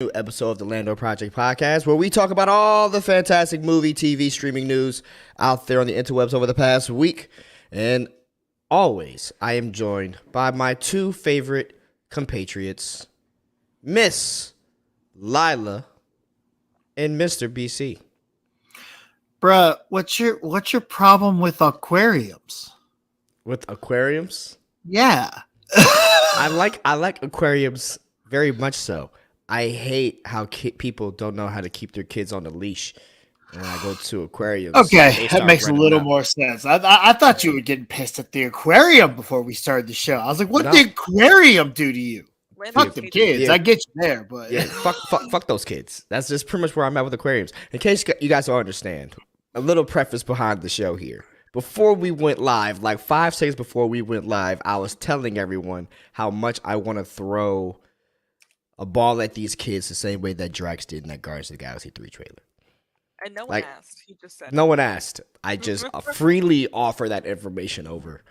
New episode of the Lando Project Podcast, where we talk about all the fantastic movie, TV, streaming news out there on the interwebs over the past week. And always, I am joined by my two favorite compatriots, Miss Lila and Mr. BC. Bruh, what's your problem with aquariums? With aquariums? Yeah. I like aquariums very much so. I hate how people don't know how to keep their kids on the leash when I go to aquariums. Okay, that makes a little more sense. I thought you were getting pissed at the aquarium before we started the show. I was like, what did the aquarium do to you? Fuck them kids. Yeah. I get you there, but yeah, fuck those kids. That's just pretty much where I'm at with aquariums. In case you guys don't understand, a little preface behind the show here. Before we went live, like 5 seconds before we went live, I was telling everyone how much I want to throw a ball at these kids the same way that Drax did in that Guardians of the Galaxy 3 trailer. And no one asked. He just said no one asked. I just freely offer that information over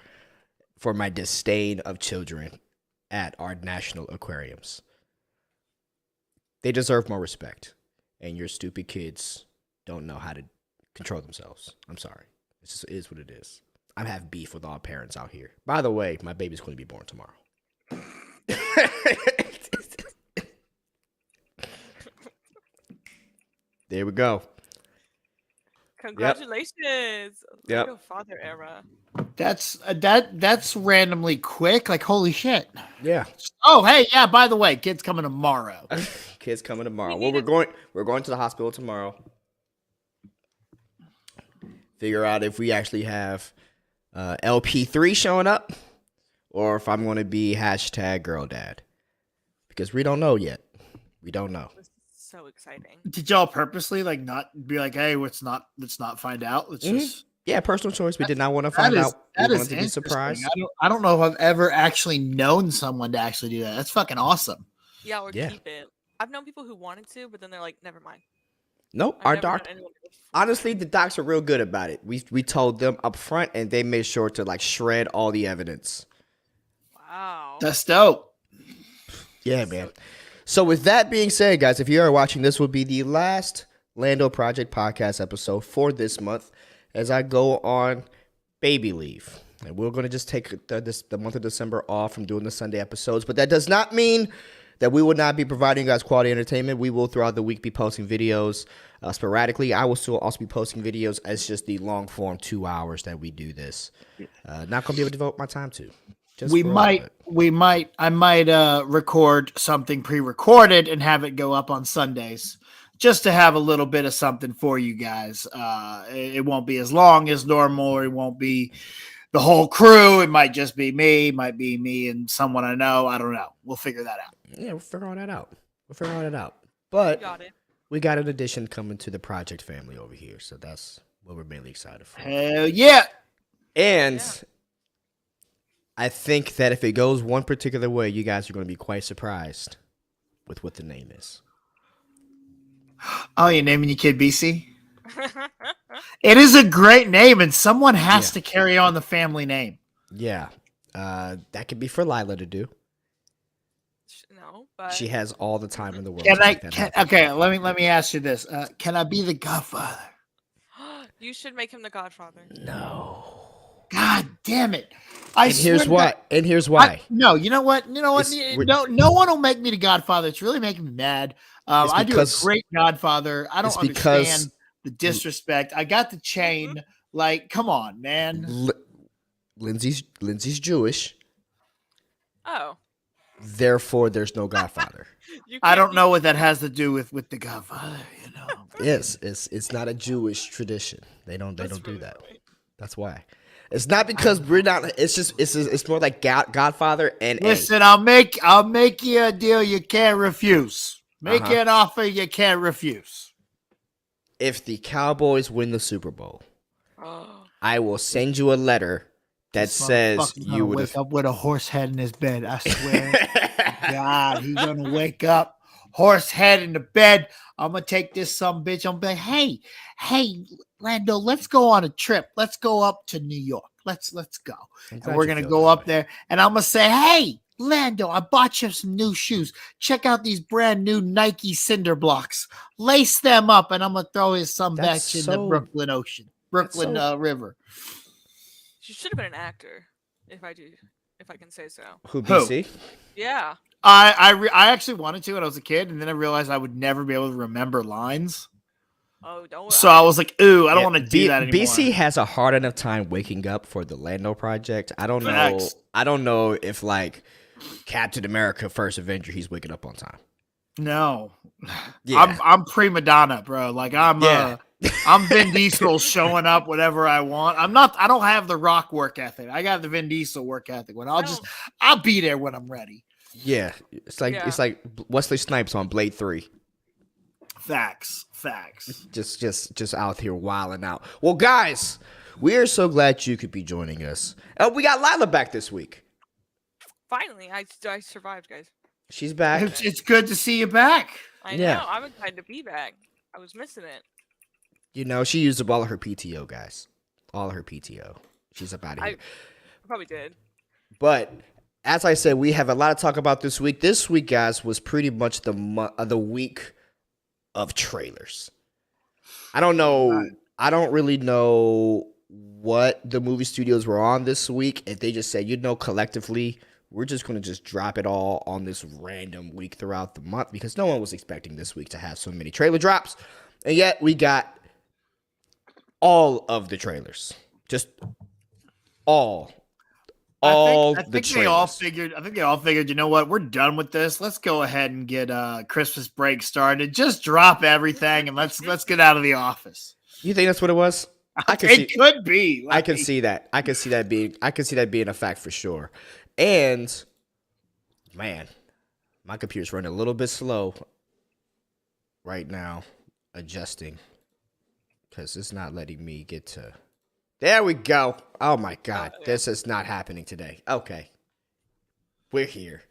for my disdain of children at our national aquariums. They deserve more respect. And your stupid kids don't know how to control themselves. I'm sorry. It just is what it is. I have beef with all parents out here. By the way, my baby's going to be born tomorrow. There we go. Congratulations. Yep. Father era. that's randomly quick. Like, holy shit. Yeah. Oh, hey, yeah, by the way, kid's coming tomorrow. Kids coming tomorrow. Well, we're going to the hospital tomorrow. Figure out if we actually have LP3 showing up or if I'm going to be #GirlDad. Because we don't know yet. We don't know. So exciting. Did y'all purposely not be like, hey, let's not find out? Let's just personal choice. We did not want to find out. That we is wanted to be surprised. I don't know if I've ever actually known someone to actually do that. That's fucking awesome. Yeah, keep it. I've known people who wanted to, but then they're like, never mind. Nope. Our doctor. Honestly, the docs are real good about it. We told them up front, and they made sure to shred all the evidence. Wow. That's dope. Yeah, man. So with that being said, guys, if you are watching, this will be the last Lando Project Podcast episode for this month as I go on baby leave. And we're going to just take the month of December off from doing the Sunday episodes. But that does not mean that we will not be providing you guys quality entertainment. We will throughout the week be posting videos sporadically. I will still also be posting videos as just the long form 2 hours that we do this. Not going to be able to devote my time to. I might record something pre-recorded and have it go up on Sundays just to have a little bit of something for you guys. It won't be as long as normal. It won't be the whole crew. It might just be me. It might be me and someone I know. I don't know. We'll figure that out. Yeah, we'll figure all that out. But we got an addition coming to the project family over here. So that's what we're mainly excited for. Hell yeah. And I think that if it goes one particular way, you guys are going to be quite surprised with what the name is. Oh, you're naming your kid BC? It is a great name, and someone has to carry on the family name. Yeah. That could be for Lila to do. No, but she has all the time in the world. Okay, let me ask you this. Can I be the godfather? You should make him the godfather. No. God damn it. Here's why. No, you know what? No one will make me the godfather. It's really making me mad. I do a great godfather. I don't understand the disrespect. I got the chain. Come on, man. Lindsay's Jewish. Oh. Therefore, there's no godfather. I don't know what that has to do with the godfather, you know. Yes, it's not a Jewish tradition. They don't do that. That's why. It's not because we're not. It's more like Godfather and. Listen, I'll make you a deal you can't refuse. Make you an offer you can't refuse. If the Cowboys win the Super Bowl, I will send you a letter that says you would wake up with a horse head in his bed. I swear, God, he's gonna wake up horse head in the bed. I'm gonna take this bitch. I'm gonna be like, hey, Lando, let's go on a trip. Let's go up to New York. Let's go. And we're gonna go up there, and I'm gonna say, hey, Lando, I bought you some new shoes. Check out these brand new Nike Cinder Blocks. Lace them up, and I'm gonna throw his son back in the Brooklyn River. She should have been an actor, if I can say so. Who, BC? Yeah. I actually wanted to when I was a kid, and then I realized I would never be able to remember lines. Oh, don't. So I was like, "Ooh, I don't want to do that anymore." BC has a hard enough time waking up for the Lando Project. I don't know. I don't know if like Captain America: First Avenger, he's waking up on time. No, yeah. I'm prima donna, bro. Like I'm Vin Diesel showing up whenever I want. I don't have the Rock work ethic. I got the Vin Diesel work ethic. When I'll be there when I'm ready. Yeah, it's like Wesley Snipes on Blade 3. Facts. Just out here wilding out. Well, guys, we are so glad you could be joining us. We got Lila back this week. Finally, I survived, guys. She's back. It's good to see you back. I know. I'm excited to be back. I was missing it. You know, she used up all of her PTO, guys. All of her PTO. She's up out of here. I probably did. But as I said, we have a lot to talk about this week. This week, guys, was pretty much the week of trailers. I don't know. I don't really know what the movie studios were on this week. If they just said, collectively, we're just going to just drop it all on this random week throughout the month, because no one was expecting this week to have so many trailer drops. And yet we got all of the trailers. Just all. I think they all figured, you know what? We're done with this. Let's go ahead and get Christmas break started. Just drop everything and let's get out of the office. You think that's what it was? Could be. I can see that. I can see that being a fact for sure. And man, my computer's running a little bit slow right now, adjusting, because it's not letting me get to. There we go. Oh my God, this is not happening today. Okay, we're here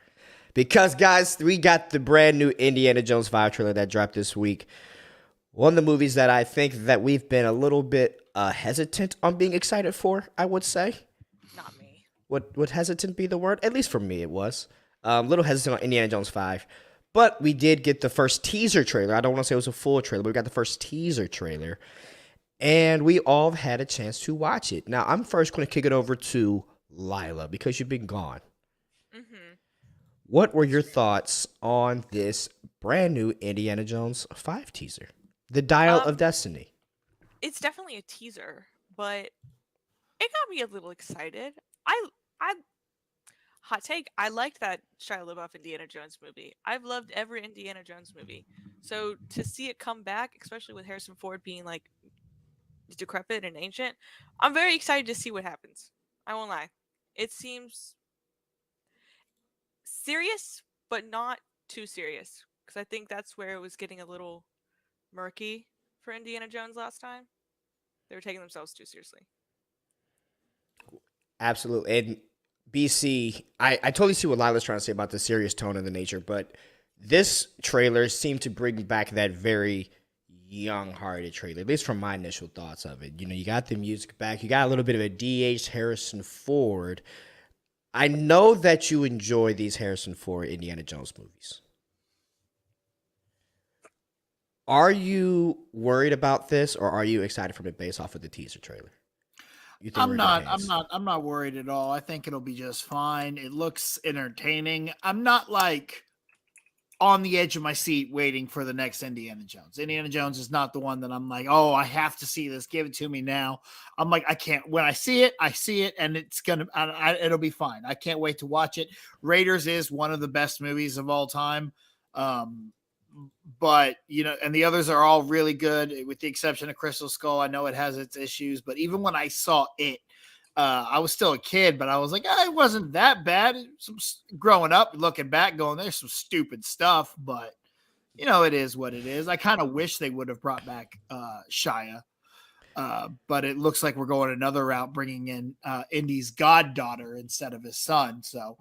because, guys, we got the brand new Indiana Jones 5 trailer that dropped this week. One of the movies that I think that we've been a little bit hesitant on being excited for, I would say. Not me. Would hesitant be the word? At least for me, it was. A little hesitant on Indiana Jones 5. But we did get the first teaser trailer. I don't want to say it was a full trailer, but we got the first teaser trailer. And we all had a chance to watch it. Now, I'm first going to kick it over to Lila, because you've been gone. Mm-hmm. What were your thoughts on this brand new Indiana Jones 5 teaser? The Dial of Destiny. It's definitely a teaser, but it got me a little excited. I hot take, I liked that Shia LaBeouf Indiana Jones movie. I've loved every Indiana Jones movie. So to see it come back, especially with Harrison Ford being like decrepit and ancient, I'm very excited to see what happens. I won't lie. It seems serious, but not too serious, because I think that's where it was getting a little murky for Indiana Jones last time. They were taking themselves too seriously. Absolutely. And BC, I totally see what Lila's trying to say about the serious tone and the nature, but this trailer seemed to bring back that very young-hearted trailer, at least from my initial thoughts of it. You got the music back. You got a little bit of a de-aged Harrison Ford. I know that you enjoy these Harrison Ford Indiana Jones movies. Are you worried about this, or are you excited from it based off of the teaser trailer? I'm not worried at all. I think it'll be just fine. It looks entertaining. I'm not like on the edge of my seat waiting for the next Indiana Jones. Indiana Jones is not the one that I'm like, oh, I have to see this. Give it to me now. I'm like, I can't. When I see it, and it's it'll be fine. I can't wait to watch it. Raiders is one of the best movies of all time. But, and the others are all really good, with the exception of Crystal Skull. I know it has its issues, but even when I saw it, I was still a kid, but I was like, it wasn't that bad. Growing up, looking back, going, there's some stupid stuff, but, it is what it is. I kind of wish they would have brought back Shia, but it looks like we're going another route, bringing in Indy's goddaughter instead of his son. So,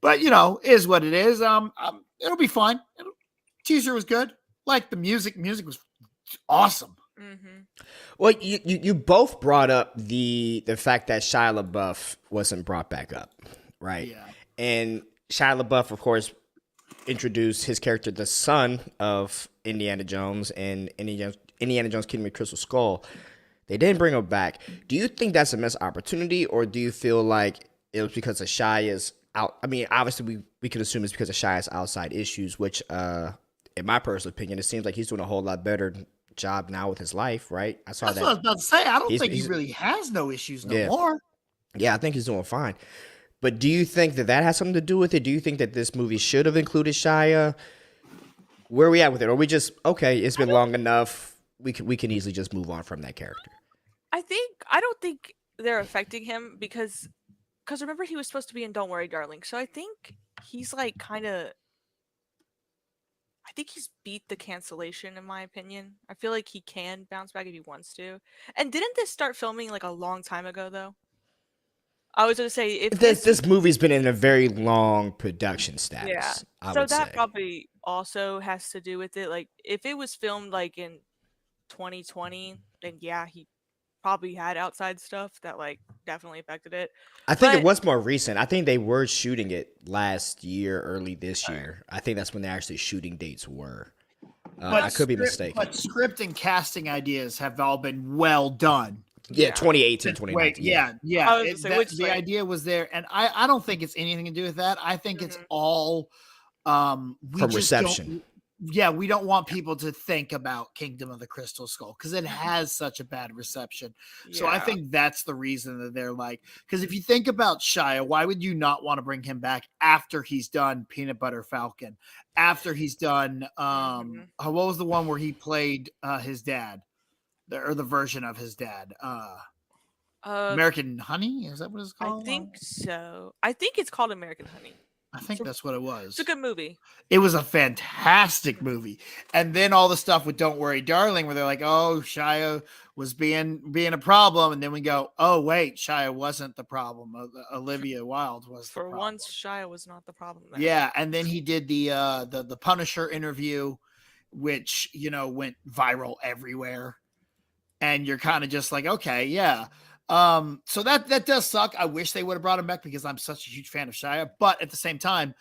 but, is what it is. It'll be fine. Teaser was good. Like the music. Music was awesome. Mm-hmm. Well, you both brought up the fact that Shia LaBeouf wasn't brought back up, right? Yeah. And Shia LaBeouf, of course, introduced his character, the son of Indiana Jones and Indiana Jones Kingdom of Crystal Skull. They didn't bring him back. Do you think that's a missed opportunity, or do you feel like it was because of Shia's out? I mean, obviously, we could assume it's because of Shia's outside issues, which, in my personal opinion, it seems like he's doing a whole lot better job now with his life, right? That's what I was about to say. I don't think he really has no issues no more. Yeah, I think he's doing fine. But do you think that has something to do with it? Do you think that this movie should have included Shia? Where are we at with it? Or we just, okay, it's been long enough. We can easily just move on from that character. I don't think they're affecting him because remember he was supposed to be in Don't Worry Darling. So I think he's like I think he's beat the cancellation in my opinion. I feel like he can bounce back if he wants to. And didn't this start filming like a long time ago though? I was going to say if this movie's been in a very long production status. Yeah. So that probably also has to do with it. Like if it was filmed like in 2020, then yeah, he probably had outside stuff that like definitely affected it. I think it was more recent. I think they were shooting it last year, early this year. I think that's when the actually shooting dates were. I could be mistaken. But script and casting ideas have all been well done. Yeah, 2018, 2019. Yeah. The idea was there, and I don't think it's anything to do with that. I think it's all from reception. We don't want people to think about Kingdom of the Crystal Skull because it has such a bad reception. Yeah. So I think that's the reason that they're like, because if you think about Shia, why would you not want to bring him back after he's done Peanut Butter Falcon? After he's done, what was the one where he played his dad? Or the version of his dad? American Honey? Is that what it's called? I think so. I think it's called American Honey. I think that's what it was. It's a good movie. It was a fantastic movie. And then all the stuff with Don't Worry Darling, where they're like, oh, Shia was being a problem. And then we go, oh, wait, Shia wasn't the problem. Olivia Wilde was the problem. For once, Shia was not the problem. There. Yeah. And then he did the Punisher interview, which, went viral everywhere. And you're kind of just like, okay, yeah. So that does suck. I wish they would have brought him back because I'm such a huge fan of Shia. But at the same time,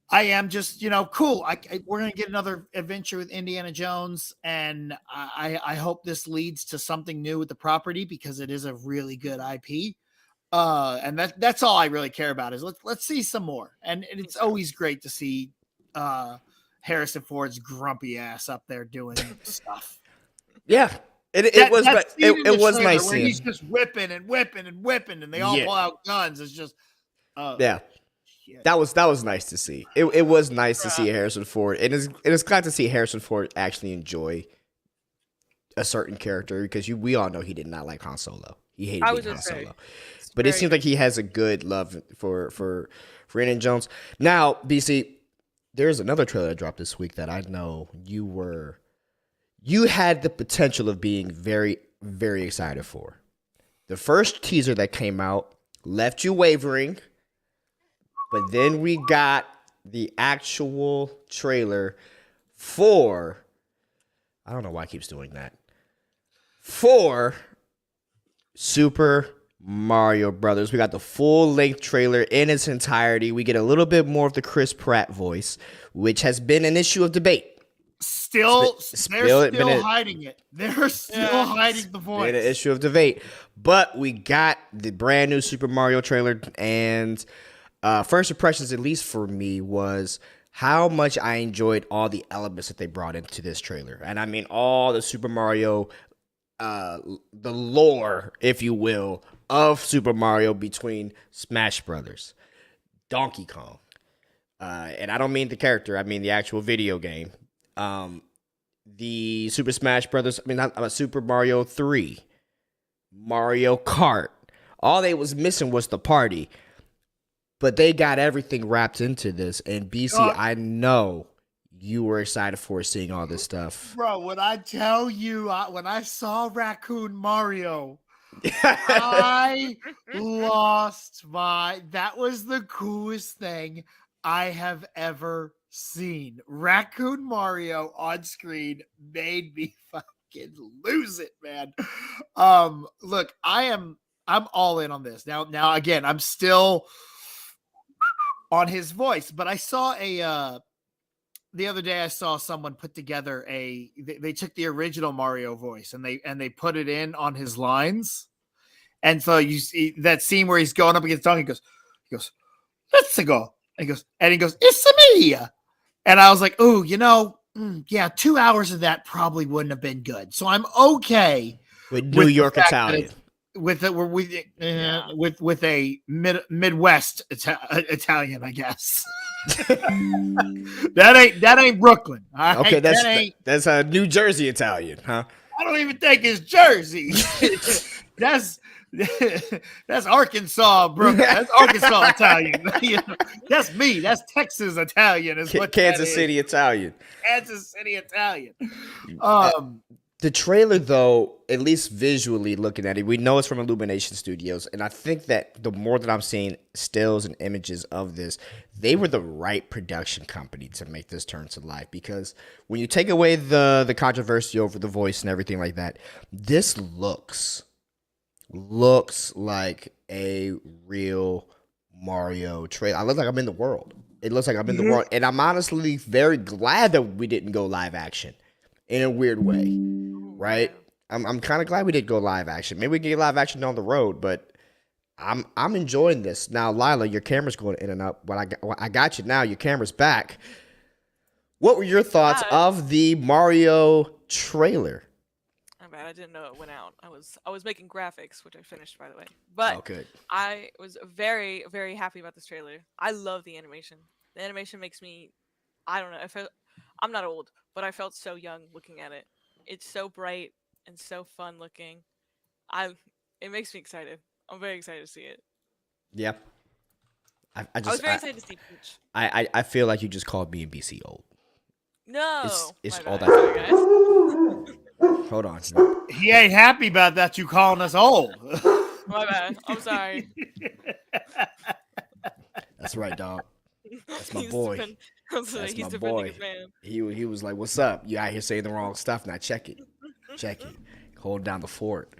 I am just, cool. We're going to get another adventure with Indiana Jones. And I hope this leads to something new with the property because it is a really good IP. And that's all I really care about is let's see some more. And it's always great to see Harrison Ford's grumpy ass up there doing stuff. Yeah. It was nice. Where he's just whipping and they all pull out guns. It's just, shit. That was nice to see. It was nice to see Harrison Ford. It is glad to see Harrison Ford actually enjoy a certain character because we all know he did not like Han Solo. He hated being Han Solo. But it seems like he has a good love for Indiana Jones. Now, BC, there's another trailer that dropped this week that I know you had the potential of being very, very excited for. The first teaser that came out left you wavering, but then we got the actual trailer for, I don't know why it keeps doing that, for Super Mario Brothers. We got the full-length trailer in its entirety. We get a little bit more of the Chris Pratt voice, which has been an issue of debate. They're still hiding it. They're still hiding the voice. An issue of debate. But we got the brand new Super Mario trailer, and first impressions, at least for me, was how much I enjoyed all the elements that they brought into this trailer. And I mean all the Super Mario, the lore, if you will, of Super Mario between Smash Brothers, Donkey Kong. And I don't mean the character, I mean the actual video game. The Super Smash Brothers, Super Mario 3, Mario Kart. All they was missing was the party. But they got everything wrapped into this. And BC, I know you were excited for seeing all this stuff. Bro, when I tell you, when I saw Raccoon Mario, I lost that was the coolest thing I have ever seen. Raccoon Mario on screen made me fucking lose it, man. Look, I'm all in on this. Now again, I'm still on his voice. But I saw the other day I saw someone put together they took the original Mario voice and they put it in on his lines. And so you see that scene where he's going up against Donkey, he goes, let's go. And he goes, it's me. And I was like, oh, yeah, 2 hours of that probably wouldn't have been good. So I'm okay with New York Italian. With a Midwest Italian, I guess. that ain't Brooklyn. Right? Okay, that's a New Jersey Italian, huh? I don't even think it's Jersey. That's Arkansas, Brooklyn. That's Arkansas Italian. That's me. That's Texas Italian. Is what Kansas City Italian. Kansas City Italian. The trailer, though, at least visually looking at it, we know it's from Illumination Studios, and I think that the more that I'm seeing stills and images of this, they were the right production company to make this turn to life. Because when you take away the controversy over the voice and everything like that, this looks like a real Mario trailer. I look like I'm in the world. It looks like I'm in the world, and I'm honestly very glad that we didn't go live action in a weird way. Right, I'm kind of glad we did go live action. Maybe we can get live action down the road, but I'm enjoying this now. Lila, your camera's going in and out, but I got you now. Your camera's back. What were your thoughts of the Mario trailer? I'm bad. I didn't know it went out. I was making graphics, which I finished, by the way. But good. I was very, very happy about this trailer. I love the animation. The animation makes me, I don't know. I'm not old, but I felt so young looking at it. It's so bright and so fun looking. It makes me excited. I'm very excited to see it. Yeah. I was very excited to see Peach. I feel like you just called me and BC old. No. It's all that. Guys. Hold on. He ain't happy about that, you calling us old. My bad. I'm sorry. That's right, dog. That's my boy. That's my boy. He was like, "What's up? You out here saying the wrong stuff? Now check it. Hold down the fort."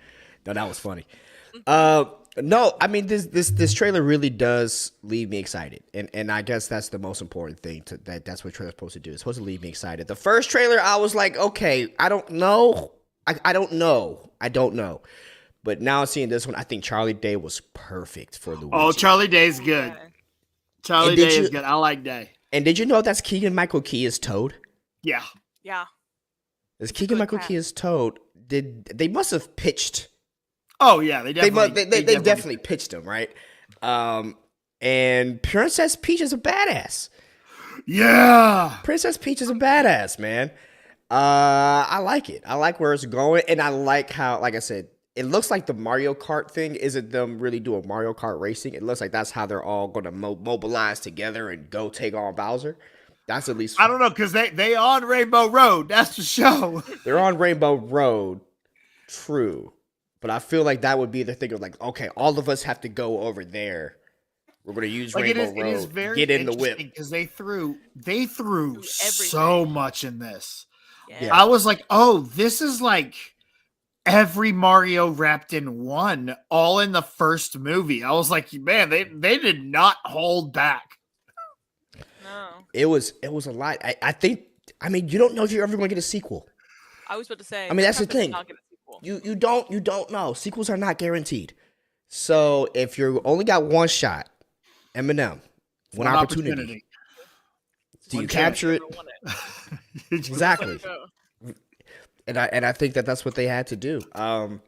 No, that was funny. No, I mean this trailer really does leave me excited, and I guess that's the most important thing. That's what trailer's supposed to do. It's supposed to leave me excited. The first trailer, I was like, okay, I don't know. I don't know. But now seeing this one, I think Charlie Day was perfect for the. Oh, Charlie Day's good. Charlie Day is good. I like Day. And did you know that's Keegan-Michael Key as Toad? Yeah. Yeah. Is Keegan-Michael Key as Toad? They must have pitched? Oh yeah, they definitely pitched him, right? And Princess Peach is a badass. Yeah. Princess Peach is a badass, man. I like it. I like where it's going, and I like how, like I said, it looks like the Mario Kart thing isn't them really doing Mario Kart racing. It looks like that's how they're all going to mobilize together and go take on Bowser. That's at least... I don't know, because they on Rainbow Road. That's the show. They're on Rainbow Road. True. But I feel like that would be the thing of like, okay, all of us have to go over there. We're going to use Rainbow Road. It is very get in the whip. Because they threw so much in this. Yeah. I was like, oh, this is like... every Mario wrapped in one, all in the first movie. I was like, man, they did not hold back. No. It was a lot. I think, you don't know if you're ever going to get a sequel. I was about to say. That's the thing. You don't know. Sequels are not guaranteed. So if you only got one shot, Eminem, one opportunity. Do you capture it? Exactly. And I think that that's what they had to do. No,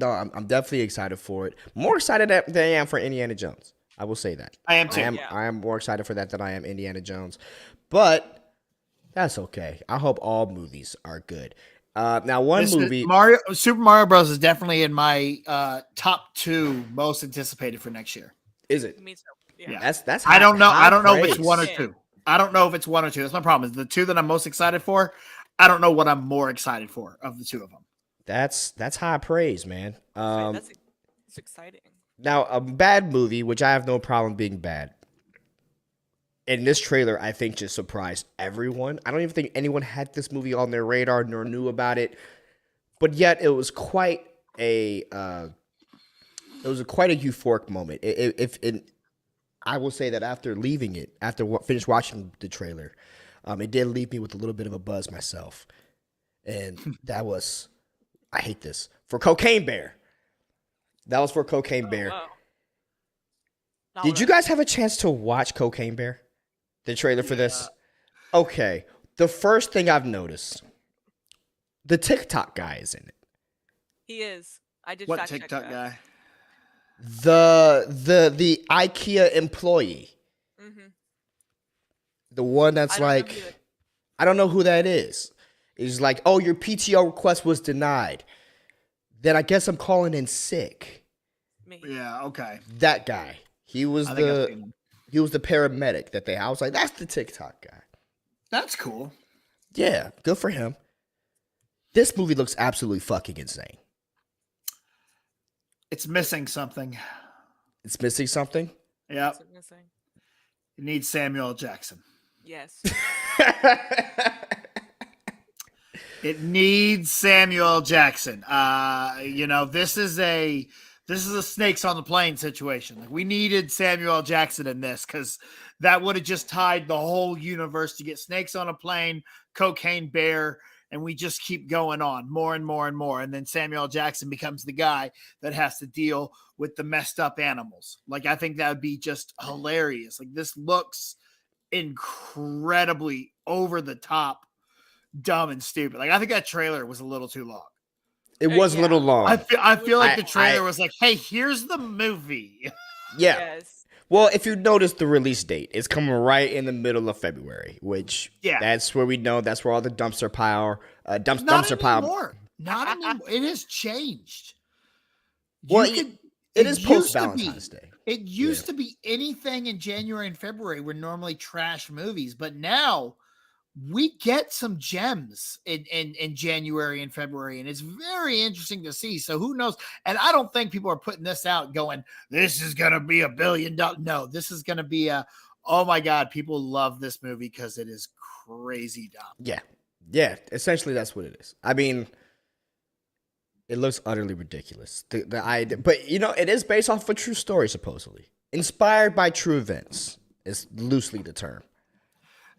I'm definitely excited for it. More excited than I am for Indiana Jones. I will say that. I am too. I am more excited for that than I am Indiana Jones. But that's okay. I hope all movies are good. Now, Super Mario Bros. Is definitely in my top 2 most anticipated for next year. Is it? Me too. Yeah. That's. I don't know. I don't know if it's 1 or 2. I don't know if it's 1 or 2. That's my problem. Is the 2 that I'm most excited for. I don't know what I'm more excited for of the 2 of them. That's high praise, man. That's exciting. Now, a bad movie, which I have no problem being bad. In this trailer, I think just surprised everyone. I don't even think anyone had this movie on their radar nor knew about it, but yet it was quite a euphoric moment. I will say that after leaving it, after finished watching the trailer, it did leave me with a little bit of a buzz myself. And that was, I hate this, for Cocaine Bear. That was for Cocaine Bear. Wow. Did you guys have a chance to watch Cocaine Bear? The trailer for this? Okay. The first thing I've noticed, the TikTok guy is in it. He is. I did. What TikTok guy? The IKEA employee. Mm-hmm. The one that's I don't know who that is. He's like, oh, your PTO request was denied. Then I guess I'm calling in sick. Me. Yeah, okay. That guy. He was the paramedic that I was like, that's the TikTok guy. That's cool. Yeah, good for him. This movie looks absolutely fucking insane. It's missing something. It's missing something? Yep. What's it missing? It needs Samuel L. Jackson. Yes. It needs Samuel L. Jackson. This is a snakes on the plane situation. Like, we needed Samuel L. Jackson in this because that would have just tied the whole universe to get Snakes on a Plane, Cocaine Bear, and we just keep going on more and more and more. And then Samuel L. Jackson becomes the guy that has to deal with the messed up animals. Like, I think that would be just hilarious. Like, this looks incredibly over the top, dumb and stupid. Like, I think that trailer was a little too long. It was a little long. I feel like the trailer was like, hey, here's the movie. Yeah. Yes. Well, if you notice the release date, it's coming right in the middle of February, which that's where we know that's where all the dumpster pile. Not anymore. It has changed. It is post Valentine's Day. It used to be anything in January and February were normally trash movies, but now we get some gems in January and February, and it's very interesting to see. So who knows? And I don't think people are putting this out going, this is going to be $1 billion. No, this is going to be oh my God, people love this movie because it is crazy dumb. Yeah. Yeah. Essentially, that's what it is. I mean, it looks utterly ridiculous. But it is based off of a true story, supposedly. Inspired by true events is loosely the term.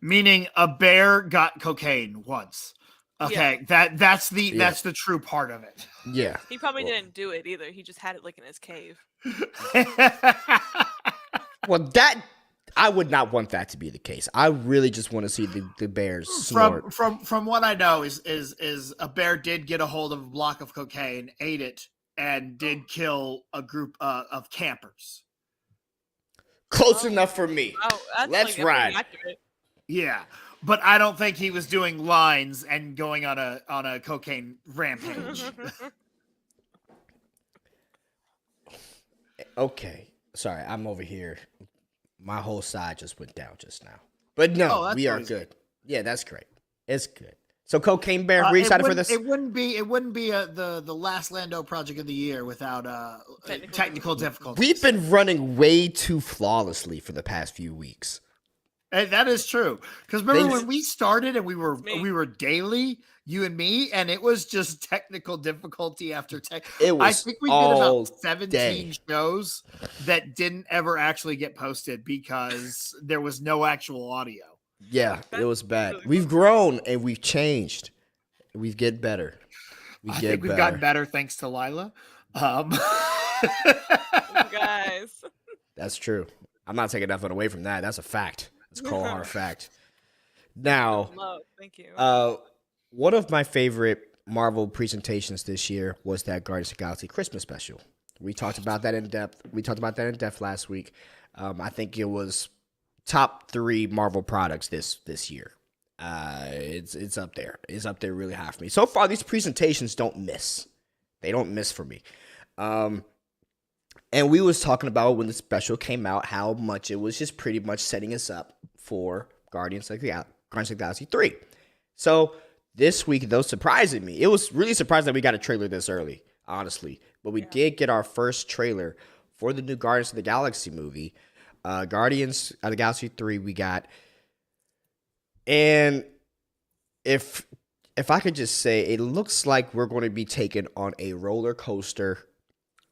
Meaning a bear got cocaine once. Okay, that's the true part of it. Yeah. He probably didn't do it either. He just had it like in his cave. Well, I would not want that to be the case. I really just want to see the bears snort. From what I know is a bear did get a hold of a block of cocaine, ate it, and did kill a group of campers. Close enough for me. Oh, let's ride. Yeah, but I don't think he was doing lines and going on a cocaine rampage. Okay, sorry, I'm over here. My whole side just went down just now. But no, we are good. Yeah, that's great. It's good. So Cocaine Bear, we excited for this? It wouldn't be the last Lando project of the year without technical difficulties. We've been running way too flawlessly for the past few weeks. Hey, that is true. Because remember when we started and we were daily, you and me, and it was just technical difficulty after tech. I think we did about 17 shows that didn't ever actually get posted because there was no actual audio. Yeah, it was bad. We've grown and we've changed. We've get better. I think we've gotten better thanks to Lila. Guys. That's true. I'm not taking nothing away from that. That's a fact. It's called hard fact. Now, thank you. One of my favorite Marvel presentations this year was that Guardians of the Galaxy Christmas special. We talked about that in depth. Last week. I think it was top 3 Marvel products this year. It's up there. It's up there really high for me. So far, these presentations don't miss. They don't miss for me. And we was talking about when the special came out, how much it was just pretty much setting us up for Guardians of the Galaxy 3. So this week, though, surprising me. It was really surprising that we got a trailer this early, honestly. But we did get our first trailer for the new Guardians of the Galaxy movie. Guardians of the Galaxy 3 we got. And if I could just say, it looks like we're going to be taken on a roller coaster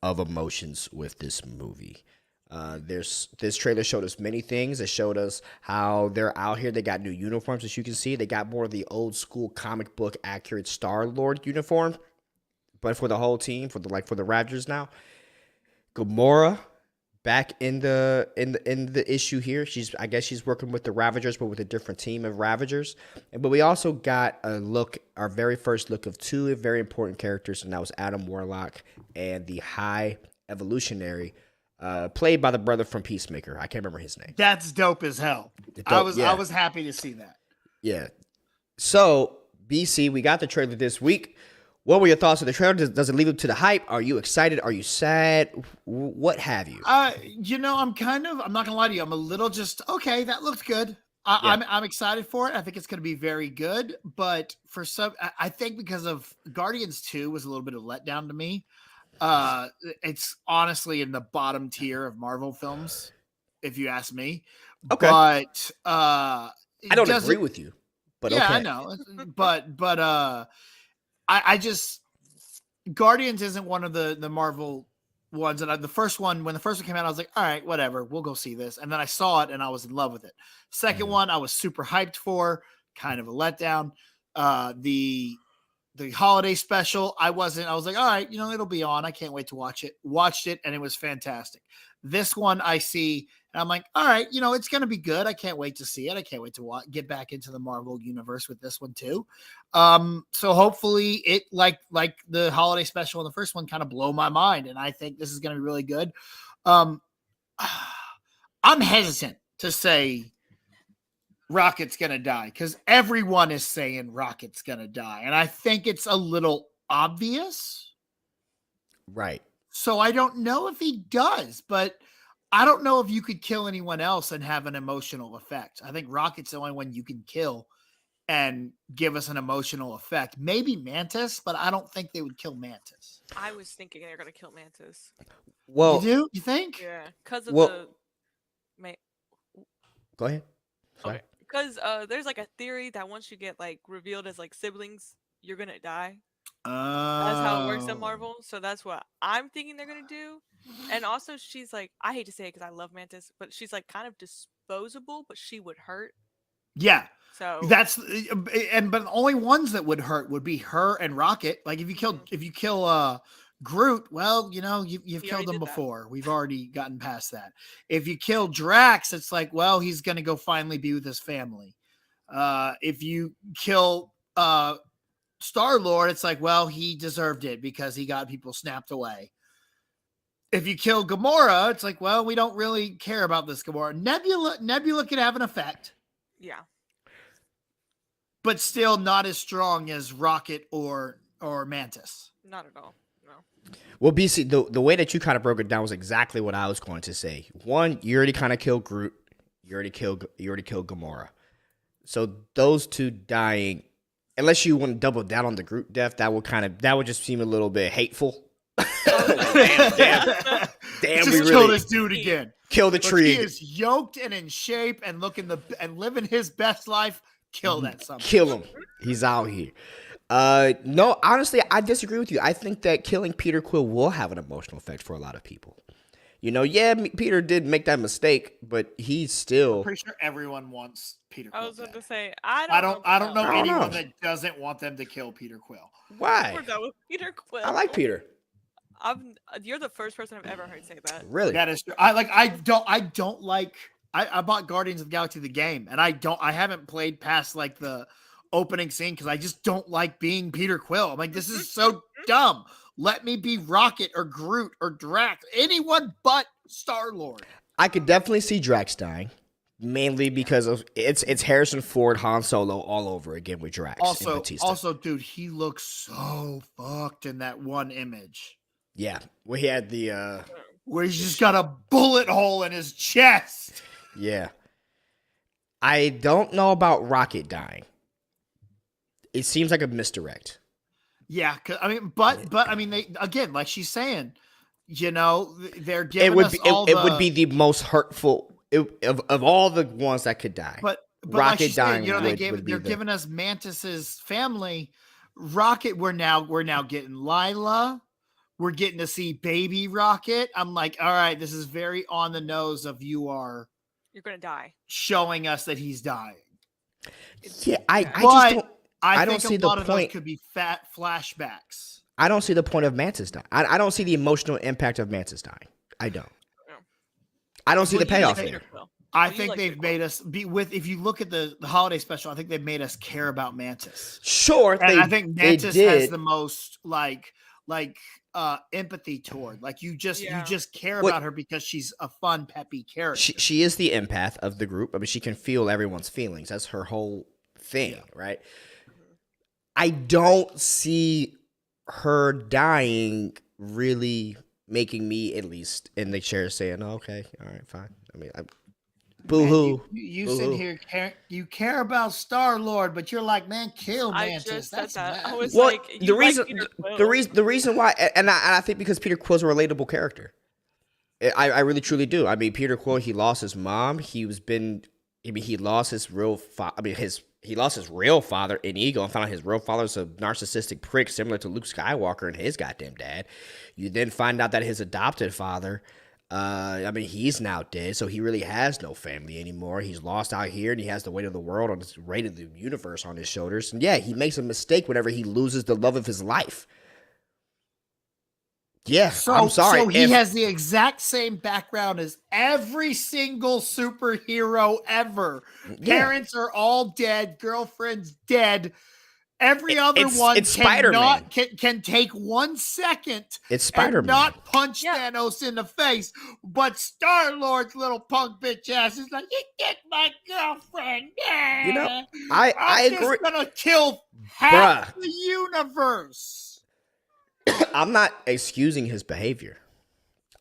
of emotions with this movie. This trailer showed us many things. It showed us how they're out here. They got new uniforms, as you can see. They got more of the old school comic book accurate Star-Lord uniform, but for the whole team, for the Ravagers now. Gamora back in the issue here. I guess she's working with the Ravagers, but with a different team of Ravagers. But we also got our very first look of two very important characters, and that was Adam Warlock and the High Evolutionary, played by the brother from Peacemaker. I can't remember his name. That's dope as hell. I was happy to see that. Yeah. So BC, we got the trailer this week. What were your thoughts of the trailer? Does it leave up to the hype? Are you excited? Are you sad? What have you? I'm not gonna lie to you. I'm a little okay. That looked good. I'm excited for it. I think it's going to be very good. But I think because of Guardians 2 was a little bit of a letdown to me. It's honestly in the bottom tier of Marvel films, if you ask me. Okay. But I don't agree with you. But yeah, okay. I know. But I just Guardians isn't one of the Marvel ones. And when the first one came out, I was like, all right, whatever, we'll go see this. And then I saw it and I was in love with it. Second one, I was super hyped for, kind of a letdown. The holiday special, I was like, all right, it'll be on. I can't wait to watch it. Watched it and it was fantastic. This one I see and I'm like, all right, it's going to be good. I can't wait to see it. I can't wait to get back into the Marvel universe with this one too. So hopefully it like the holiday special in the first one kind of blow my mind. And I think this is going to be really good. I'm hesitant to say Rocket's going to die because everyone is saying Rocket's going to die. And I think it's a little obvious. Right. So I don't know if he does, but I don't know if you could kill anyone else and have an emotional effect. I think Rocket's the only one you can kill and give us an emotional effect. Maybe Mantis, but I don't think they would kill Mantis. I was thinking they're going to kill Mantis. Well, you think? Yeah, because of Go ahead. Sorry. Okay. Because there's like a theory that once you get like revealed as like siblings, you're gonna die. That's how it works in Marvel. So that's what I'm thinking they're gonna do. And also, she's like, I hate to say it because I love Mantis, but she's like kind of disposable, but she would hurt. Yeah. So but the only ones that would hurt would be her and Rocket. Like if you kill Groot, well, you've killed him before. That. We've already gotten past that. If you kill Drax, it's like, well, he's going to go finally be with his family. If you kill Star-Lord, it's like, well, he deserved it because he got people snapped away. If you kill Gamora, it's like, well, we don't really care about this Gamora. Nebula can have an effect. Yeah. But still not as strong as Rocket or Mantis. Not at all. No. Well, BC, the way that you kind of broke it down was exactly what I was going to say. One, you already kind of killed Groot. You already killed Gamora. So those two dying, unless you want to double down on the Groot death, that would just seem a little bit hateful. Damn. Just kill this dude again. Kill the tree. He is yoked and in shape and living his best life. Kill that something. Kill him. He's out here. No, honestly, I disagree with you. I think that killing Peter Quill will have an emotional effect for a lot of people. Peter did make that mistake, but he's still. I'm pretty sure everyone wants Peter Quill. I was going to say, I don't know anyone that doesn't want them to kill Peter Quill. Why? We're done with Peter Quill. I like Peter. You're the first person I've ever heard say that. Really? That is true. I don't like. I bought Guardians of the Galaxy the game, and I haven't played past like the opening scene because I just don't like being Peter Quill. I'm like, this is so dumb. Let me be Rocket or Groot or Drax, anyone but Star-Lord. I could definitely see Drax dying, mainly because of it's Harrison Ford, Han Solo all over again with Drax. Also, dude, he looks so fucked in that one image. Yeah, where he had where he's just got a bullet hole in his chest. Yeah. I don't know about Rocket dying. It seems like a misdirect. Yeah, they again, like she's saying, they're giving it would be the most hurtful of all the ones that could die. But Rocket like dying. They're giving us Mantis's family. Rocket, we're now getting Lila. we're getting to see Baby Rocket. I'm like, all right, this is very on the nose of you're gonna die, showing us that he's dying. Yeah, I just don't. I don't think see a the lot of point. those could be fat flashbacks. I don't see the point of Mantis dying. I don't see the emotional impact of Mantis dying. I don't. I don't see the payoff there. I think they've made us be with. If you look at the holiday special, I think they've made us care about Mantis. Sure, and I think Mantis has the most like empathy toward. Like you just care about her because she's a fun, peppy character. She is the empath of the group. I mean, she can feel everyone's feelings. That's her whole thing, right? I don't see her dying really making me, at least in the chair, saying, oh, "Okay, all right, fine." I mean, boo-hoo. You sit here, you care about Star-Lord, but you're like, man, kill Mantis. I just said That's that. bad. I was well, like, the reason why, and I think because Peter Quill's a relatable character. I really truly do. I mean, Peter Quill, he lost his mom. He lost his real he lost his real father in Ego and found out his real father's a narcissistic prick similar to Luke Skywalker and his goddamn dad. You then find out that his adopted father, he's now dead, so he really has no family anymore. He's lost out here, and he has the weight of the world on his weight of the universe on his shoulders. And yeah, he makes a mistake whenever he loses the love of his life. Yeah, I'm sorry. So he has the exact same background as every single superhero ever. Yeah. Parents are all dead. Girlfriend's dead. Every other one can take 1 second it's Spider-Man. And not punch Thanos in the face. But Star-Lord's little punk bitch ass is like, you get my girlfriend. Yeah. You know, I agree. I'm just gonna kill half the universe. I'm not excusing his behavior.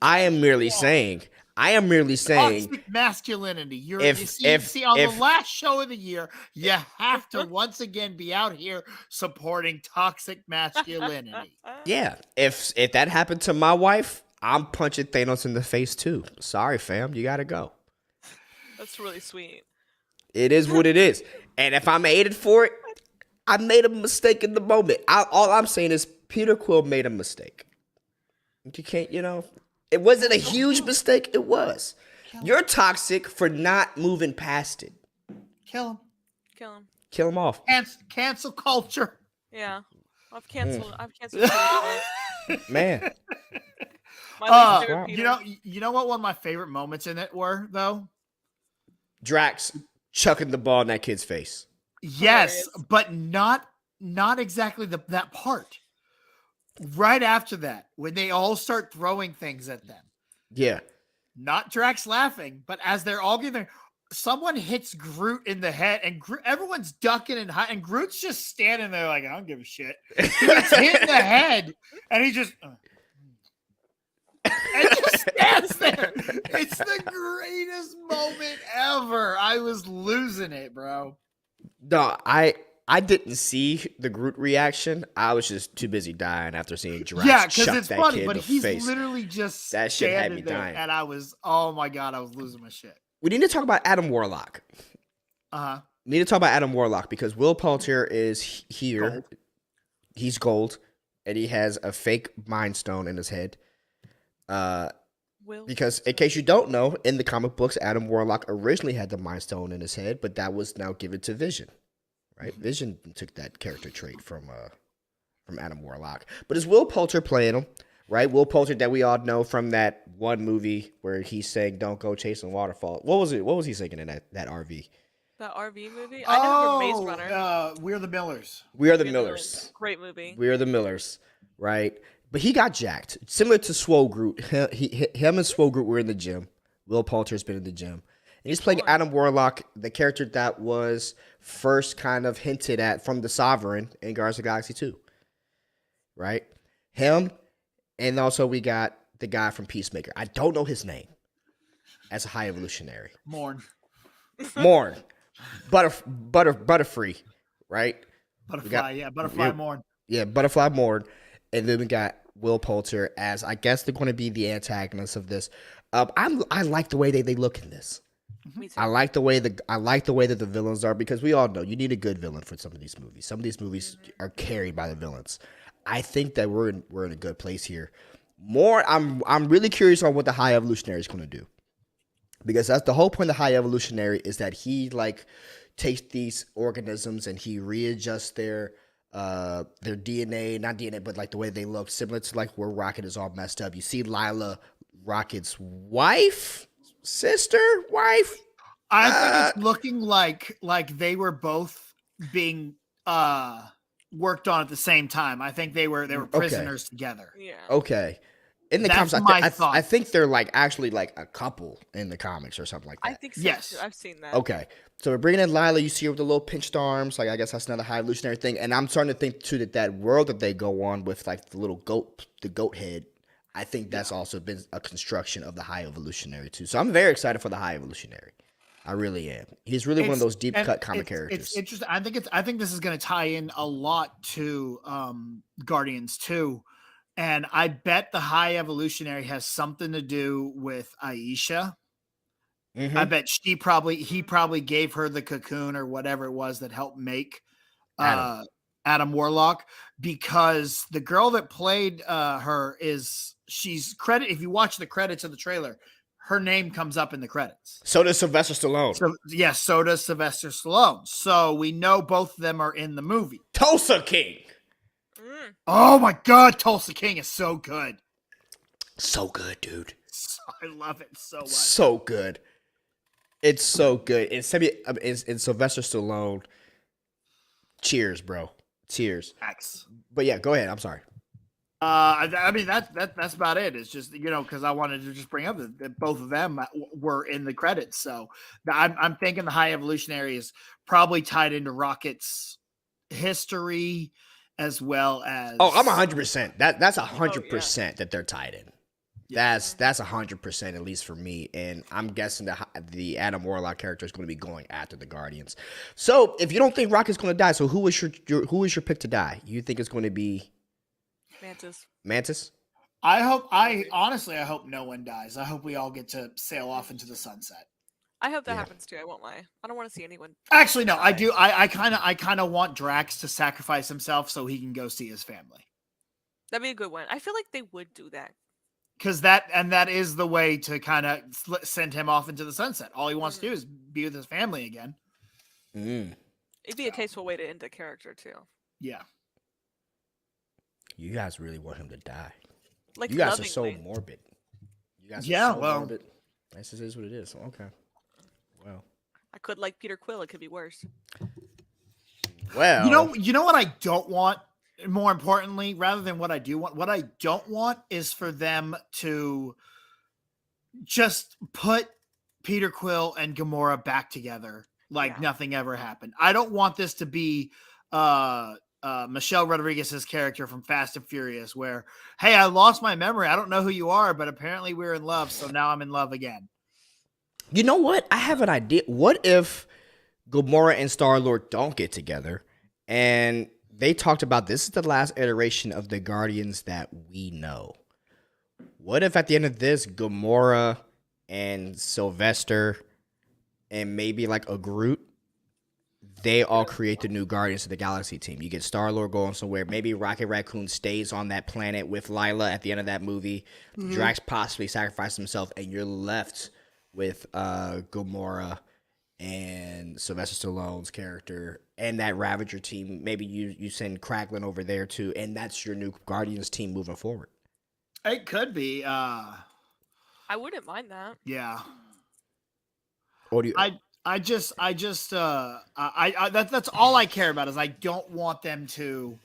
I am merely saying toxic masculinity. You see on the last show of the year, you have to once again be out here supporting toxic masculinity. Yeah. If that happened to my wife, I'm punching Thanos in the face too. Sorry, fam, you gotta go. That's really sweet. It is what it is. And if I'm hated for it, I made a mistake in the moment. All I'm saying is Peter Quill made a mistake. You can't, it wasn't a huge mistake. It was. You're toxic for not moving past it. Kill him. Kill him off. Cancel culture. Yeah. I've canceled. Man. You know what one of my favorite moments in it were, though? Drax chucking the ball in that kid's face. Yes, but not exactly that part. Right after that, when they all start throwing things at them. Yeah. Not Drax laughing, but as they're all getting there, someone hits Groot in the head, and everyone's ducking and hiding, and Groot's just standing there like, I don't give a shit. He gets hit in the head, and he just... and just stands there. It's the greatest moment ever. I was losing it, bro. No, I didn't see the Groot reaction. I was just too busy dying after seeing Drax chuck it's that funny, kid but in the he's face. literally just that shit had me there, dying. and I was, oh my god, I was losing my shit. We need to talk about Adam Warlock. We need to talk about Adam Warlock because Will Poulter is here. Gold. He's gold, and he has a fake Mind Stone in his head. Because in case you don't know, in the comic books, Adam Warlock originally had the Mind Stone in his head, but that was now given to Vision. Right, Vision took that character trait from Adam Warlock, but it's Will Poulter playing him, right? Will Poulter that we all know from that one movie where he's saying "Don't go chasing waterfall." What was it? What was he singing in that RV? That RV movie? I know Maze Runner. We're the Millers. We Are the Millers. Great movie. We Are the Millers, right? But he got jacked, similar to Swole Groot. Him and Swole Groot were in the gym. Will Poulter's been in the gym. And he's playing Adam Warlock, the character that was first kind of hinted at from the Sovereign in Guardians of the Galaxy 2. Right? Him, and also we got the guy from Peacemaker. I don't know his name as a high evolutionary. Morn. Butterfree, right? Butterfly Morn. Yeah, Butterfly Morn. And then we got Will Poulter as, I guess they're going to be the antagonists of this. I like the way they look in this. Me too. I like the way that the villains are, because we all know you need a good villain for some of these movies. Some of these movies are carried by the villains. I think that we're in a good place here. I'm really curious on what the High Evolutionary is going to do, because that's the whole point of the High Evolutionary, is that he like takes these organisms and he readjusts their DNA, not DNA, but like the way they look, similar to like where Rocket is all messed up. You see Lila, Rocket's sister. I think it's looking like they were both being worked on at the same time. I think they were prisoners together. Yeah. Okay. In the comics, I think they're like actually like a couple in the comics or something like that. I think so. Yes, too. I've seen that. Okay. So we're bringing in Lila. You see her with the little pinched arms. Like, I guess that's another High Evolutionary thing. And I'm starting to think too that world that they go on with like the little goat head, I think that's also been a construction of the High Evolutionary too. So I'm very excited for the High Evolutionary. I really am. He's really one of those deep cut comic characters. It's interesting. I think this is going to tie in a lot to Guardians 2. And I bet the High Evolutionary has something to do with Aisha. Mm-hmm. I bet he probably gave her the cocoon or whatever it was that helped make Adam Warlock, because the girl that played her she's credit. If you watch the credits of the trailer, her name comes up in the credits. So does Sylvester Stallone. So does Sylvester Stallone. So we know both of them are in the movie. Tulsa King. Oh my God, Tulsa King is so good. So good, dude. I love it so much. So good. It's so good. It's Sylvester Stallone. Cheers, bro. Cheers. X. But yeah, go ahead. I'm sorry. I mean that's about it. It's just, because I wanted to just bring up that both of them were in the credits. So I'm thinking the High Evolutionary is probably tied into Rocket's history, as well as. Oh, I'm 100%. That's 100% that they're tied in. Yeah. That's 100% at least for me, and I'm guessing the Adam Warlock character is going to be going after the Guardians. So if you don't think Rocket's going to die, so who is your pick to die? You think it's going to be Mantis? I honestly hope no one dies. I hope we all get to sail off into the sunset. I hope that happens too. I won't lie. I don't want to see anyone. Actually, no, I do. I kind of want Drax to sacrifice himself so he can go see his family. That'd be a good one. I feel like they would do that. Because that is the way to kind of send him off into the sunset. All he wants to do is be with his family again. It'd be a tasteful way to end a character too. Yeah. You guys really want him to die. Like, you guys are so morbid. You guys are so morbid. This is what it is. Okay. Well. I could like Peter Quill. It could be worse. Well. You know what I don't want? More importantly, rather than what I do want, what I don't want is for them to just put Peter Quill and Gamora back together like nothing ever happened. I don't want this to be Michelle Rodriguez's character from Fast and Furious, where, hey, I lost my memory. I don't know who you are, but apparently we're in love, so now I'm in love again. You know what? I have an idea. What if Gamora and Star-Lord don't get together, and they talked about this is the last iteration of the Guardians that we know? What if at the end of this, Gamora and Sylvester and maybe like a Groot, they all create the new Guardians of the Galaxy team? You get Star-Lord going somewhere. Maybe Rocket Raccoon stays on that planet with Lila at the end of that movie. Mm-hmm. Drax possibly sacrificed himself, and you're left with Gamora and Sylvester Stallone's character and that Ravager team. Maybe you send Kraglin over there too, and that's your new Guardians team moving forward. It could be. I wouldn't mind that. Yeah. Or do you? That's all I care about is I don't want them to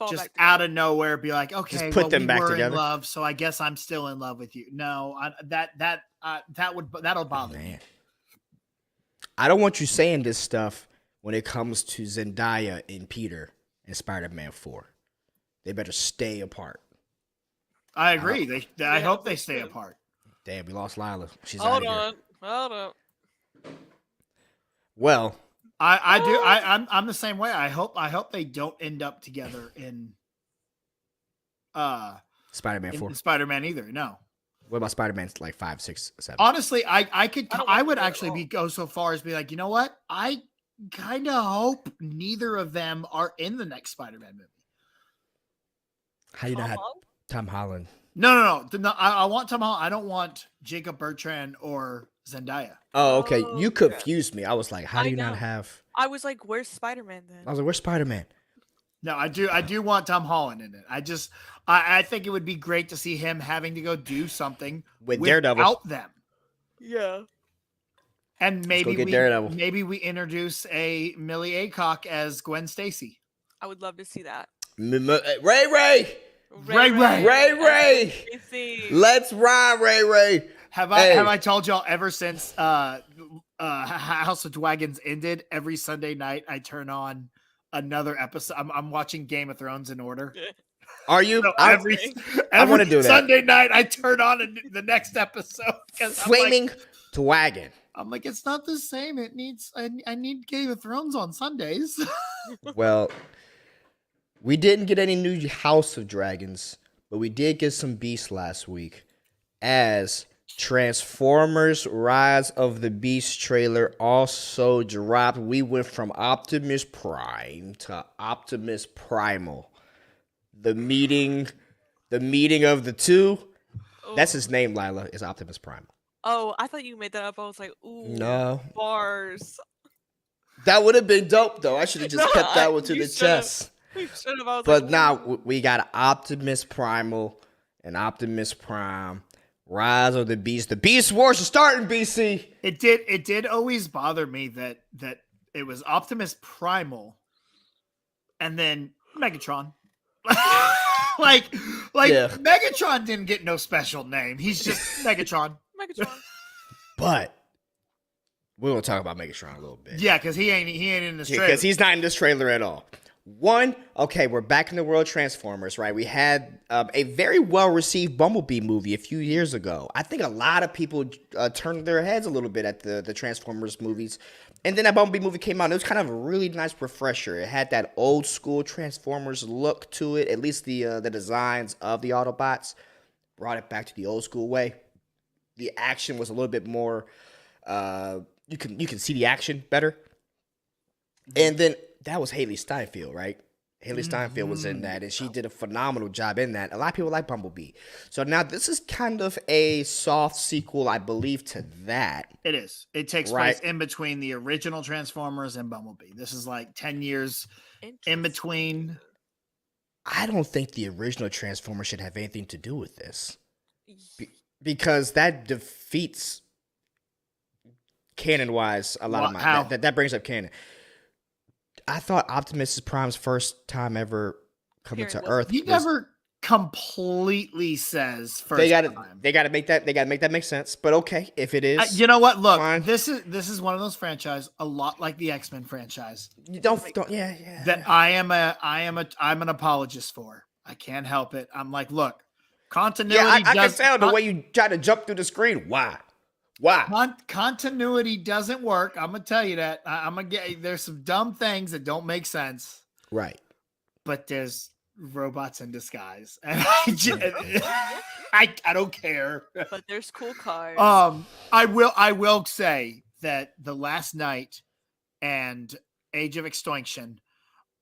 just out of nowhere be like, okay, just put them back together. In love, so I guess I'm still in love with you. No, that'll bother me. I don't want you saying this stuff when it comes to Zendaya and Peter in Spider-Man 4. They better stay apart. I agree. I hope they stay apart. Damn, we lost Lila. She's Hold out on. Well, I'm the same way. I hope they don't end up together in Spider-Man 4. In Spider-Man either. No. What about Spider-Man like 5, 6, 7? Honestly, I would actually go so far as be like, you know what? I kind of hope neither of them are in the next Spider-Man movie. How you not have Tom Holland? No. I want Tom Holland. I don't want Jacob Bertrand or Zendaya. Oh, okay. You confused me. I was like, how do you not have? I was like, where's Spider-Man then? I was like, where's Spider-Man? No, I do want Tom Holland in it. I think it would be great to see him having to go do something with Daredevil without them. Yeah. And maybe we introduce a Millie Aycock as Gwen Stacy. I would love to see that. Ray. Let's ride, Ray. Have I told y'all ever since House of Dragons ended, every Sunday night I turn on another episode. I'm watching Game of Thrones in order. Are you? So every want to do that. Sunday night I turn on the next episode. Flaming Dragon. I'm like, it's not the same. It needs. I need Game of Thrones on Sundays. Well, we didn't get any new House of Dragons, but we did get some Beasts last week, as Transformers: Rise of the Beast trailer also dropped. We went from Optimus Prime to Optimus Primal. The meeting of the two. Oh. That's his name, Lila, is Optimus Primal. Oh, I thought you made that up. I was like, ooh, no. Bars. That would have been dope, though. I should have just kept that one to the chest. But now we got Optimus Primal and Optimus Prime. Rise of the Beast. The Beast Wars are starting, BC. It did always bother me that it was Optimus Primal and then Megatron. like yeah. Megatron didn't get no special name. He's just Megatron. But we're gonna talk about Megatron a little bit. Yeah, because he ain't in this trailer. Because he's not in this trailer at all. Okay, we're back in the world Transformers, right? We had a very well-received Bumblebee movie a few years ago. I think a lot of people turned their heads a little bit at the Transformers movies. And then that Bumblebee movie came out, and it was kind of a really nice refresher. It had that old-school Transformers look to it, at least the designs of the Autobots. Brought it back to the old-school way. The action was a little bit more... you can see the action better. And then... that was Haley Steinfeld, right? Haley Steinfeld was in that, and she did a phenomenal job in that. A lot of people like Bumblebee. So now this is kind of a soft sequel, I believe, to that. It is. It takes place in between the original Transformers and Bumblebee. This is like 10 years in between. I don't think the original Transformers should have anything to do with this. Because that defeats, canon-wise, a lot of my... That brings up canon. I thought Optimus Prime's first time ever coming to Earth. He never completely says first time. They got to make that make sense. But okay, if it is, you know what? Look, fine. This is one of those franchises, a lot like the X-Men franchise. You don't, yeah. That I'm an apologist for. I can't help it. I'm like, look, continuity. Yeah, I can tell the way you try to jump through the screen. Why? Continuity doesn't work. I'm gonna tell you that. There's some dumb things that don't make sense. Right. But there's robots in disguise, and I don't care. But there's cool cars. I will say that The Last Night and Age of Extinction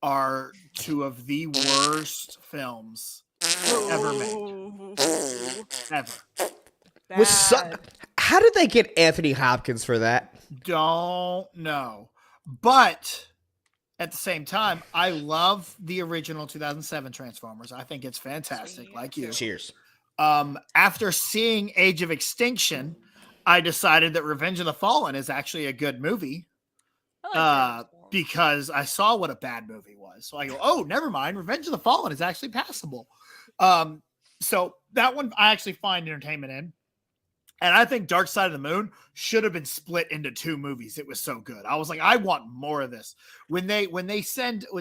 are two of the worst films ever made. Ever. How did they get Anthony Hopkins for that? Don't know. But at the same time, I love the original 2007 Transformers. I think it's fantastic, like you. Cheers. After seeing Age of Extinction, I decided that Revenge of the Fallen is actually a good movie. Because I saw what a bad movie was. So I go, oh, never mind. Revenge of the Fallen is actually passable. So that one I actually find entertainment in. And I think Dark Side of the Moon should have been split into two movies. It was so good. I was like, I want more of this. When they send the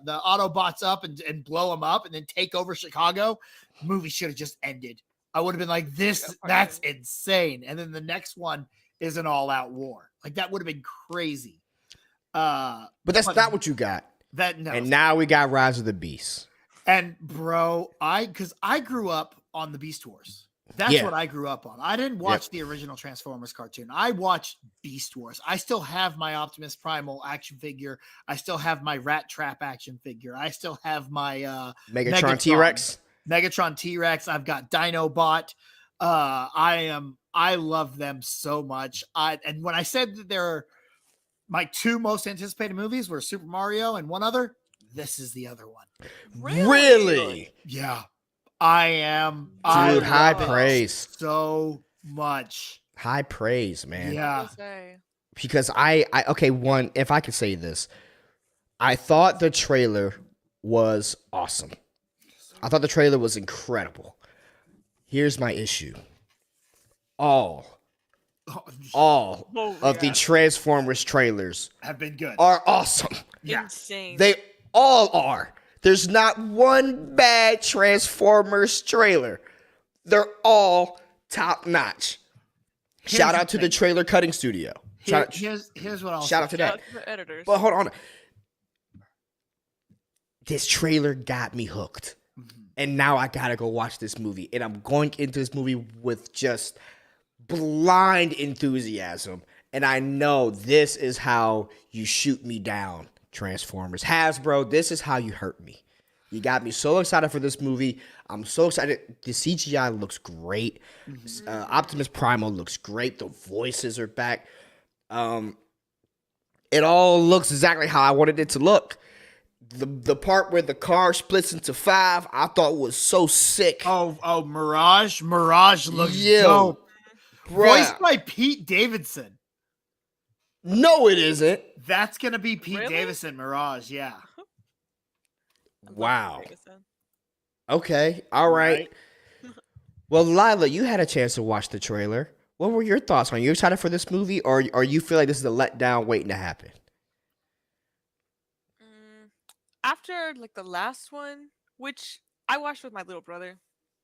Autobots up and blow them up and then take over Chicago, the movie should have just ended. I would have been like, that's insane. And then the next one is an all-out war. Like that would have been crazy. But that's not what you got. And now we got Rise of the Beast. And bro, because I grew up on the Beast Wars. That's what I grew up on. I didn't watch the original Transformers cartoon. I watched Beast Wars. I still have my Optimus Primal action figure. I still have my Rat Trap action figure. I still have my Megatron T-Rex. Megatron T-Rex. I've got Dinobot. I love them so much. And when I said that they're my two most anticipated movies were Super Mario and one other, this is the other one. Really? Yeah. I am. Dude, high praise. So much. High praise, man. Yeah. Because one, if I could say this, I thought the trailer was awesome. I thought the trailer was incredible. Here's my issue. All of the Transformers trailers have been good. Are awesome. Yeah. Insane. They all are. There's not one bad Transformers trailer. They're all top notch. Shout out to the trailer cutting studio. Here's what I'll shout out to that. Shout out to the editors. But hold on. This trailer got me hooked. Mm-hmm. And now I gotta go watch this movie. And I'm going into this movie with just blind enthusiasm. And I know this is how you shoot me down, Transformers. Hasbro, this is how you hurt me. You got me so excited for this movie. I'm so excited. The CGI looks great. Mm-hmm. Optimus Primal looks great. The voices are back. It all looks exactly how I wanted it to look. The part where the car splits into 5, I thought was so sick. Oh, Mirage. Mirage looks dope. Voiced by Pete Davidson. No, it isn't. That's going to be Pete Davidson, Mirage, yeah. Wow. Okay, all right. Well, Lila, you had a chance to watch the trailer. What were your thoughts? Are you excited for this movie, or you feel like this is a letdown waiting to happen? After the last one, which I watched with my little brother,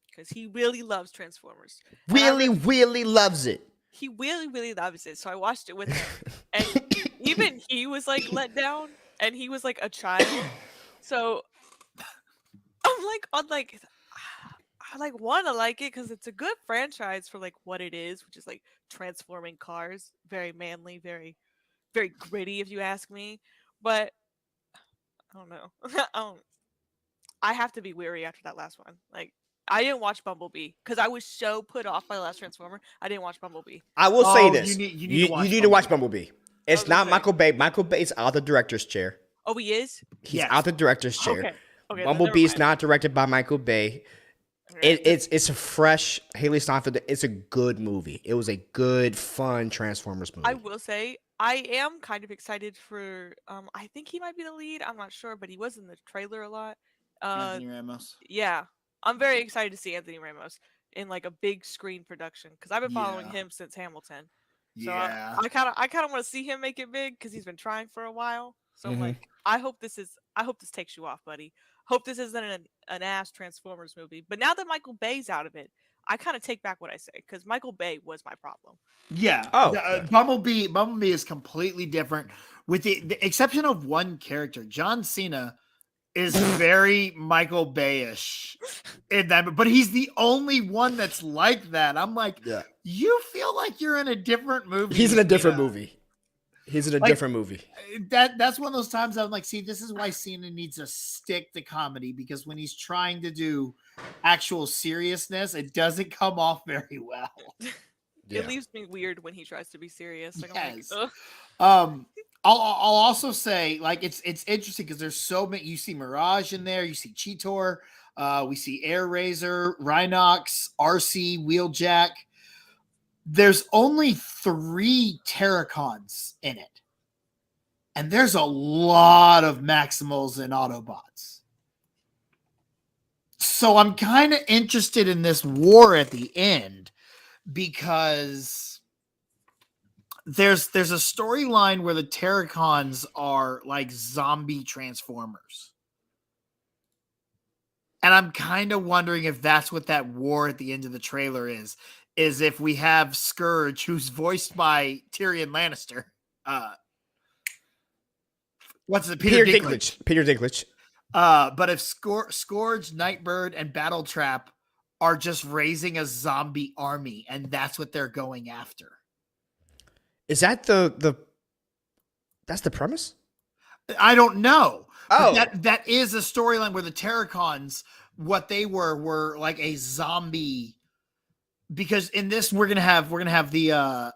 because he really loves Transformers. Really loves it. He really loves it. So I watched it with him, and even he was let down, and he was a child. So I'm I want to like it because it's a good franchise for like what it is, which is like transforming cars. Very manly, very, very gritty, if you ask me. But I don't know. I have to be weary after that last one. Like, I didn't watch Bumblebee because I was so put off by the last Transformer. I didn't watch Bumblebee. I will say this: you need to watch Bumblebee. It's not Michael Bay. Michael Bay's out the director's chair. Oh, he is. He's out the director's chair. Okay, Bumblebee's not directed by Michael Bay. It's a fresh Haley Steinfeld. It's a good movie. It was a good, fun Transformers movie. I will say I am kind of excited for. I think he might be the lead. I'm not sure, but he was in the trailer a lot. Anthony Ramos. Yeah, I'm very excited to see Anthony Ramos in like a big screen production because I've been following him since Hamilton. So yeah, I kind of want to see him make it big because he's been trying for a while. So like, I hope this takes you off, buddy. Hope this isn't an ass Transformers movie. But now that Michael Bay's out of it, I kind of take back what I say because Michael Bay was my problem. Yeah. Bumblebee is completely different with the exception of one character. John Cena is very Michael Bay-ish in that, but he's the only one that's like that. I'm like, you feel like you're in a different movie. He's in a different movie. He's in a different movie. That's one of those times I'm like, see, this is why Cena needs to stick to comedy because when he's trying to do actual seriousness, it doesn't come off very well. It leaves me weird when he tries to be serious. Like, yes. I'm like, I'll also say like it's interesting because there's so many. You see Mirage in there, you see Cheetor, we see Air Razor, Rhinox, RC, Wheeljack. There's only 3 Terracons in it. And there's a lot of Maximals and Autobots. So I'm kind of interested in this war at the end because there's a storyline where the Terracons are like zombie Transformers. And I'm kind of wondering if that's what that war at the end of the trailer is if we have Scourge, who's voiced by Tyrion Lannister. What's it? Peter Dinklage. Peter Dinklage. But if Scourge, Nightbird, and Battletrap are just raising a zombie army, and that's what they're going after. Is that that's the premise? I don't know. Oh, that is a storyline where the Terracons, what they were like a zombie. Because in this, we're gonna have the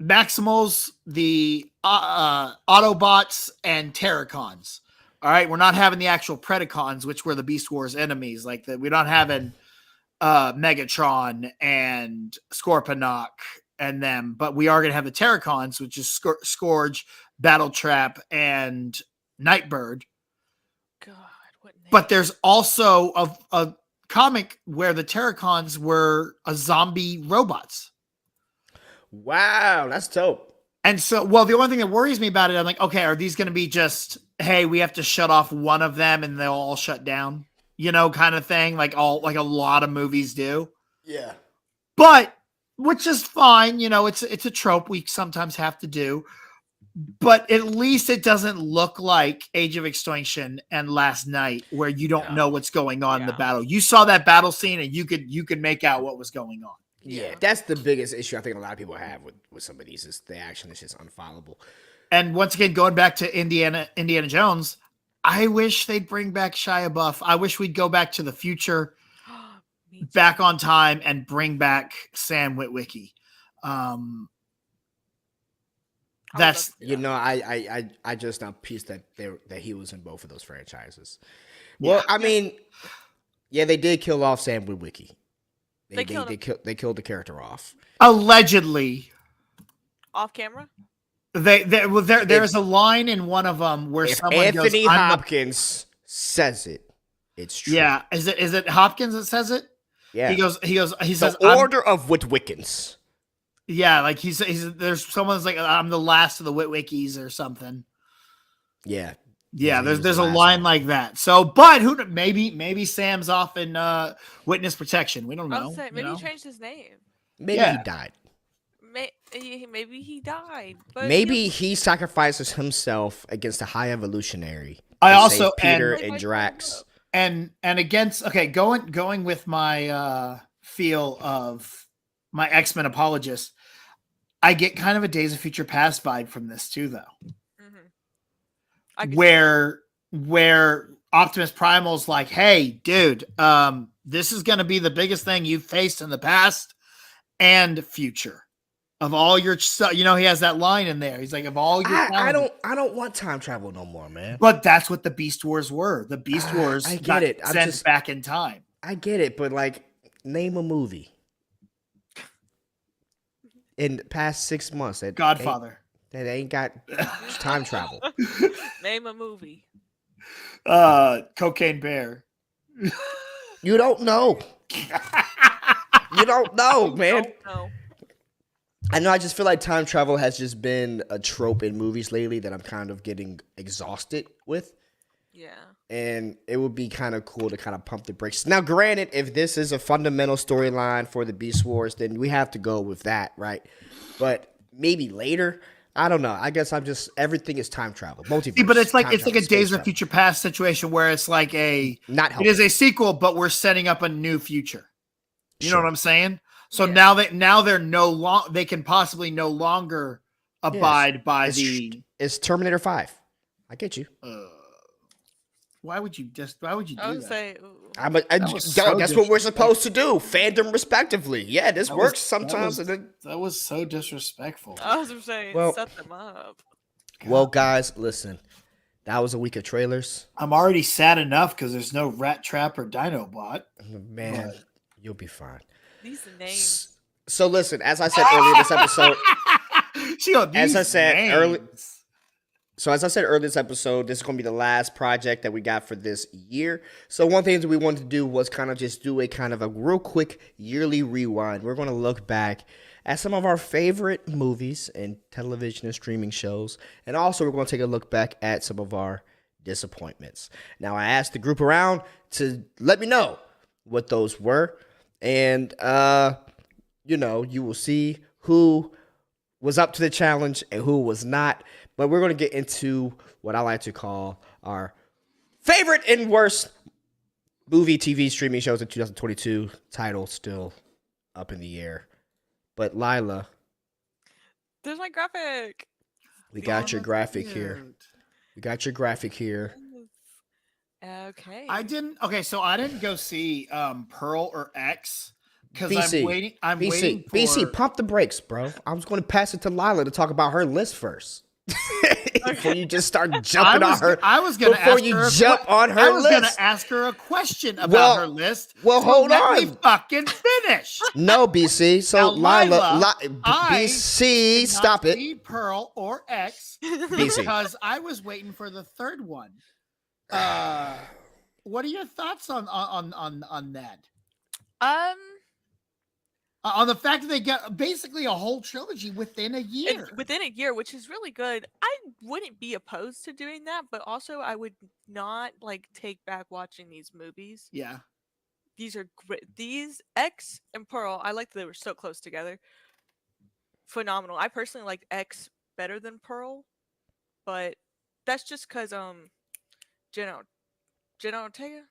Maximals, the Autobots, and Terracons. All right, we're not having the actual Predacons, which were the Beast Wars enemies. Like that, we're not having Megatron and Scorponok and them, but we are going to have the Terracons, which is Scourge, Battletrap, and Nightbird. God, what name? But there's also a comic where the Terracons were a zombie robots. Wow, that's dope. And so, well, the only thing that worries me about it, I'm like, okay, are these going to be just, hey, we have to shut off one of them and they'll all shut down, kind of thing, like a lot of movies do. Yeah. But which is fine, it's a trope we sometimes have to do. But at least it doesn't look like Age of Extinction and Last Night, where you don't know what's going on in the battle. You saw that battle scene and you could make out what was going on. Yeah, that's the biggest issue I think a lot of people have with some of these is the action is just unfollowable. And once again, going back to Indiana Jones, I wish they'd bring back Shia LaBeouf. I wish we'd go back to the future, back on time, and bring back Sam Witwicky. That's I just not pieced that he was in both of those franchises. Well, I mean, they did kill off Sam Witwicky. They killed the character off. Allegedly. Off camera? There's a line in one of them where someone Anthony Hopkins says it. It's true. Yeah. Is it Hopkins that says it? Yeah. He says the order of Witwickens. Yeah, like he's there's someone's like, I'm the last of the Witwickies or something. Yeah. Yeah, there's a line like that. So, but maybe Sam's off in witness protection. We don't know. Maybe he changed his name. Maybe he died. Maybe he died. But maybe he sacrifices himself against a high evolutionary. I also Peter and Drax. And against going with my feel of my X-Men apologist, I get kind of a Days of Future Past vibe from this too, though. Where Optimus Primal's like, hey, dude, this is going to be the biggest thing you've faced in the past and future of all your stuff. He has that line in there. He's like, of all your I don't want time travel no more, man. But that's what the Beast Wars were. The Beast Wars I get it. Sent back in time. I get it, but like, name a movie in the past 6 months that Godfather. That ain't got time travel. Name a movie. Cocaine Bear. You don't know. You don't know, man. Don't know. I know. I just feel like time travel has just been a trope in movies lately that I'm kind of getting exhausted with. Yeah. And it would be kind of cool to kind of pump the brakes. Now, granted, if this is a fundamental storyline for the Beast Wars, then we have to go with that, right? But maybe later. I don't know. I guess everything is time travel. Multiverse. But it's like a Days of Future Past situation where it's like it is a sequel, but we're setting up a new future. You know what I'm saying? So now they're they can possibly no longer abide by it's Terminator 5. I get you. Why would you do that? That's what we're supposed to do. Fandom respectively. Yeah, this works sometimes. That was so disrespectful. I was saying, set them up. Well, guys, listen. That was a week of trailers. I'm already sad enough because there's no Rat Trap or Dinobot. Man, you'll be fine. These names. So listen, as I said earlier this episode. As I said earlier this episode, this is going to be the last project that we got for this year. So one thing that we wanted to do was kind of just do a kind of a real quick yearly rewind. We're going to look back at some of our favorite movies and television and streaming shows. And also we're going to take a look back at some of our disappointments. Now, I asked the group around to let me know what those were. And, you will see who was up to the challenge and who was not. But we're going to get into what I like to call our Favorite and worst movie, TV, streaming shows in 2022. Title still up in the air. But Lila, there's my graphic. We got your graphic here. We got your graphic here. Okay. Okay, so I didn't go see Pearl or X because BC, I'm waiting for BC, pump the brakes, bro. I was going to pass it to Lila to talk about her list first. Before you just start jumping on her. I was going to before you jump on her list. I was going to ask her a question about her list. Well, hold on. Let me fucking finish. No, BC. So Lila, BC, stop it. See Pearl or X BC, because I was waiting for the third one. What are your thoughts on that? On the fact that they got basically a whole trilogy within a year. Which is really good. I wouldn't be opposed to doing that, but also I would not take back watching these movies. Yeah. These are great. These X and Pearl, I liked that they were so close together. Phenomenal. I personally liked X better than Pearl, but that's just because Jenna Ortega?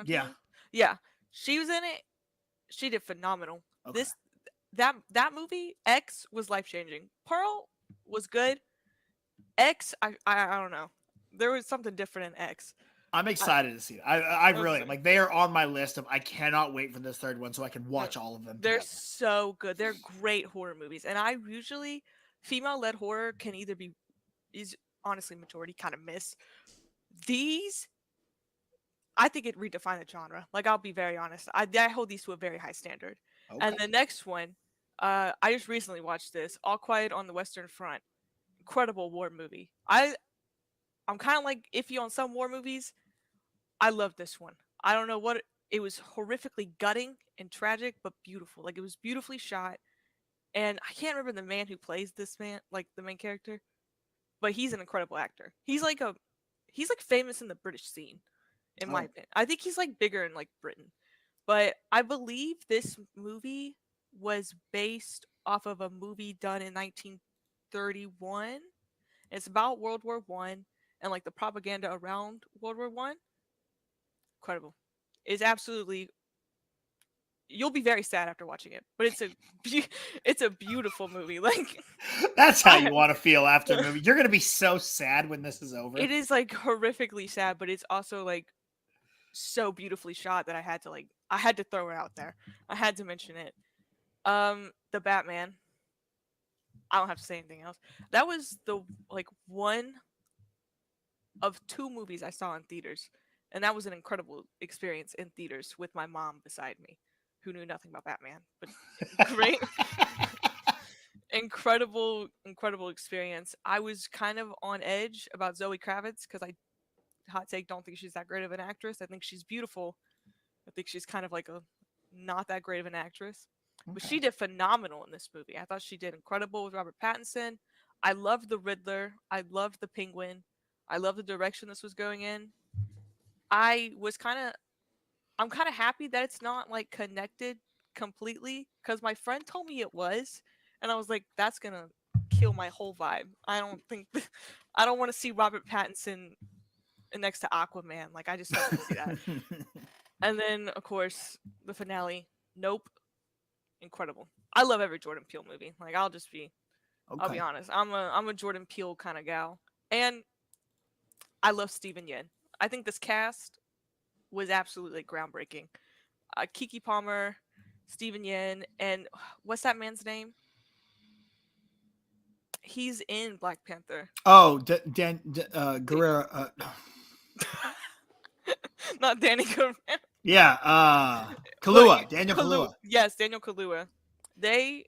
Yeah. Yeah. She was in it. She did phenomenal. Okay. That movie, X, was life-changing. Pearl was good. X, I don't know. There was something different in X. I'm excited to see it. I really am. They are on my list of I cannot wait for this third one so I can watch all of them. They're so good. They're great horror movies. And I usually, female-led horror can either be, is honestly majority kind of miss. These, I think it redefined the genre. I'll be very honest. I hold these to a very high standard. Okay. And the next one, I just recently watched this, All Quiet on the Western Front. Incredible war movie. I'm kind of iffy on some war movies. I love this one. I don't know what it was, horrifically gutting and tragic, but beautiful. It was beautifully shot. And I can't remember the man who plays this man, the main character, but he's an incredible actor. He's famous in the British scene, in my opinion. I think he's bigger in Britain. But I believe this movie was based off of a movie done in 1931. It's about World War I and the propaganda around World War I. Incredible. It's absolutely, you'll be very sad after watching it, but it's a beautiful movie. That's how you want to feel after a movie. You're gonna be so sad when this is over. It is horrifically sad, but it's also so beautifully shot that I had to throw it out there. I had to mention it. The Batman. I don't have to say anything else. That was the one of two movies I saw in theaters, and that was an incredible experience in theaters with my mom beside me, who knew nothing about Batman, but great. Incredible experience. I was kind of on edge about Zoe Kravitz because hot take, don't think she's that great of an actress. I think she's beautiful. I think she's kind of a not that great of an actress. Okay. But she did phenomenal in this movie. I thought she did incredible with Robert Pattinson. I loved the Riddler. I loved the Penguin. I loved the direction this was going in. I'm kind of happy that it's not connected completely because my friend told me it was, and I was like, that's gonna kill my whole vibe. I don't want to see Robert Pattinson next to Aquaman. I just don't want to see that. And then of course the finale, Nope. Incredible. I love every Jordan Peele movie. I'll be honest. I'm a Jordan Peele kind of gal. And I love Steven Yeun. I think this cast was absolutely groundbreaking. Keke Palmer, Steven Yeun, and what's that man's name? He's in Black Panther. Oh, Guerrero. Not Danny Guerrero. Yeah, Kaluuya. Daniel Kaluuya. Yes, Daniel Kaluuya. They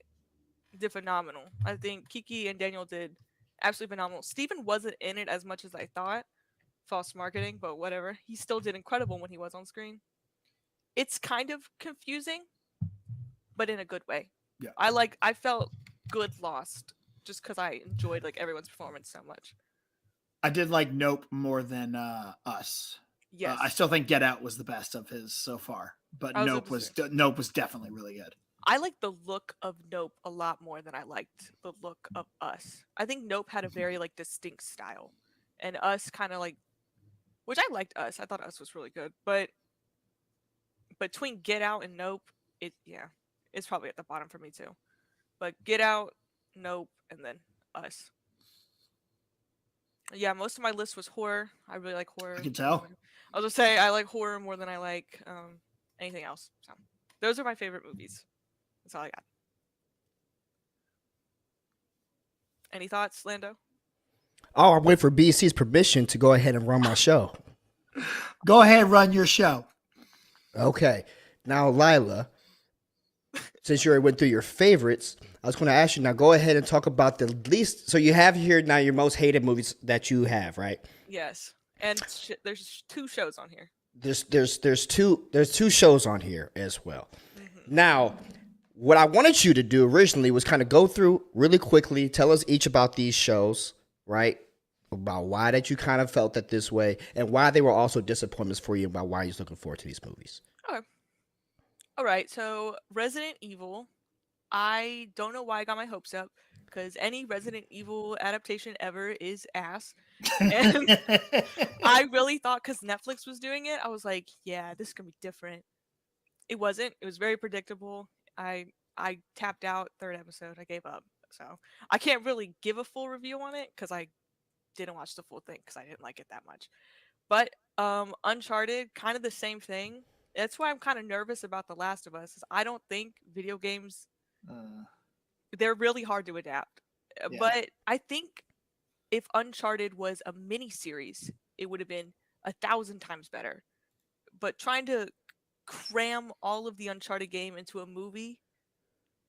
did phenomenal. I think Keke and Daniel did absolutely phenomenal. Steven wasn't in it as much as I thought. False marketing, but whatever. He still did incredible when he was on screen. It's kind of confusing, but in a good way. Yeah. I felt good lost just because I enjoyed everyone's performance so much. I did like Nope more than Us. Yes. I still think Get Out was the best of his so far, but Nope was definitely really good. I like the look of Nope a lot more than I liked the look of Us. I think Nope had a very distinct style, and Us kind of which I liked Us. I thought Us was really good, but between Get Out and Nope, it's probably at the bottom for me too. But Get Out, Nope, and then Us. Yeah, most of my list was horror. I really like horror. I can tell. I'll just say I like horror more than I like anything else. So those are my favorite movies. That's all I got. Any thoughts, Lando? Oh, I'm waiting for BC's permission to go ahead and run my show. Go ahead, run your show. Okay. Now, Lila, since you already went through your favorites, I was going to ask you now, go ahead and talk about the least. So you have here now your most hated movies that you have, right? Yes. And there's 2 shows on here. There's two shows on here as well. Mm-hmm. Now, what I wanted you to do originally was kind of go through really quickly, tell us each about these shows, right? About why that you kind of felt that this way and why they were also disappointments for you, about why you're looking forward to these movies. Okay. All right. So Resident Evil, I don't know why I got my hopes up because any Resident Evil adaptation ever is ass. And I really thought because Netflix was doing it, I was like, yeah, this is going to be different. It wasn't. It was very predictable. I tapped out 3rd episode. I gave up. So I can't really give a full review on it because I didn't watch the full thing because I didn't like it that much. But Uncharted, kind of the same thing. That's why I'm kind of nervous about The Last of Us. Is I don't think video games they're really hard to adapt. Yeah. But I think if Uncharted was a mini series, it would have been 1,000 times better. But trying to cram all of the Uncharted game into a movie,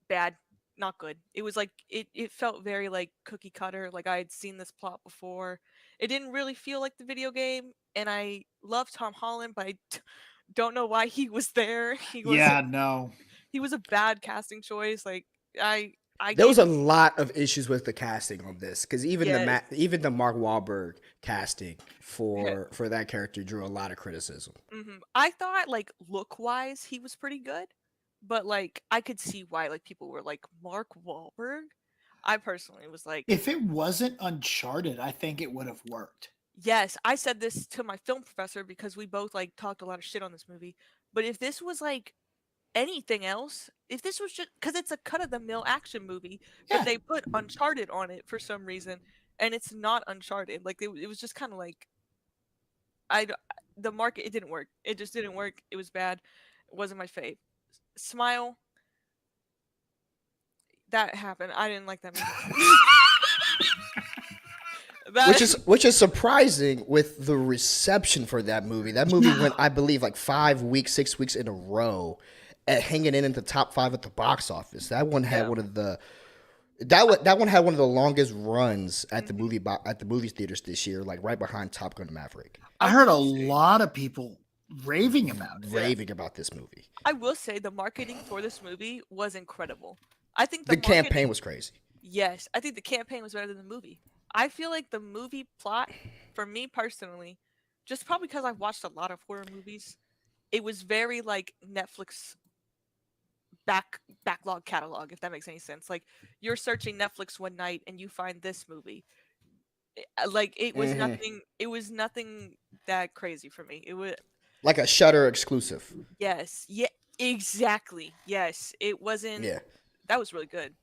bad. Not good. It was like it felt very like cookie cutter, like I had seen this plot before. It didn't really feel like the video game, and I love Tom Holland, but I don't know why he was there. He was He was a bad casting choice. Like there was a lot of issues with the casting on this because even the Mark Wahlberg casting for that character drew a lot of criticism. Mm-hmm. I thought like look wise he was pretty good. But, like, I could see why, like, people were like, Mark Wahlberg? I personally was like... If it wasn't Uncharted, I think it would have worked. Yes, I said this to my film professor because we both, like, talked a lot of shit on this movie. But if this was, like, anything else, if this was just... Because it's a cut-of-the-mill action movie, but they put Uncharted on it for some reason, and it's not Uncharted. Like, it was just kind of like... The market, it didn't work. It just didn't work. It was bad. It wasn't my fave. Smile. That happened. I didn't like that movie. Which is surprising with the reception for that movie. That movie went, I believe, like 5 weeks, 6 weeks in a row, at hanging in the top 5 at the box office. That one had one of the longest runs at the movie theaters this year, like right behind Top Gun Maverick. I heard a lot of people raving about this movie. I will say the marketing for this movie was incredible. I think the campaign was crazy. Yes, I think the campaign was better than the movie. I feel like the movie plot, for me personally, just probably because I've watched a lot of horror movies, it was very like Netflix backlog catalog, if that makes any sense. Like you're searching Netflix one night and you find this movie. Like it was nothing. It was nothing that crazy for me. It was like a Shudder exclusive. Yes. Yeah. Exactly. Yes. It wasn't. Yeah. That was really good.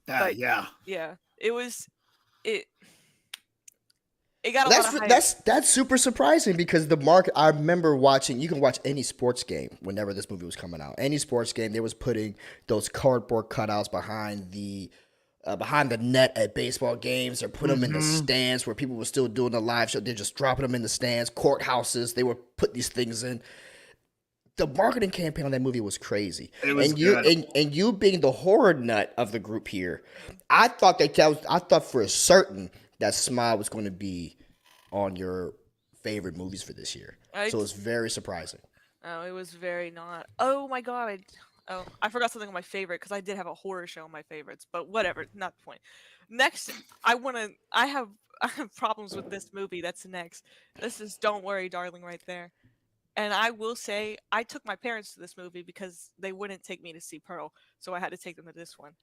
Yeah. Yeah. It was. It got a lot of hype. That's super surprising because the market. I remember watching. You can watch any sports game whenever this movie was coming out. Any sports game, they was putting those cardboard cutouts behind the net at baseball games. They're putting them in the stands where people were still doing the live show. They're just dropping them in the stands. Courthouses, they were put these things in. The marketing campaign on that movie was crazy. It was good. And you being the horror nut of the group here, I thought for a certain that Smile was going to be on your favorite movies for this year. So it's very surprising. Oh, it was very not. Oh my god. Oh, I forgot something on my favorite because I did have a horror show on my favorites, but whatever, not the point. Next, I have problems with this movie. That's next. This is Don't Worry, Darling right there. And I will say, I took my parents to this movie because they wouldn't take me to see Pearl, so I had to take them to this one.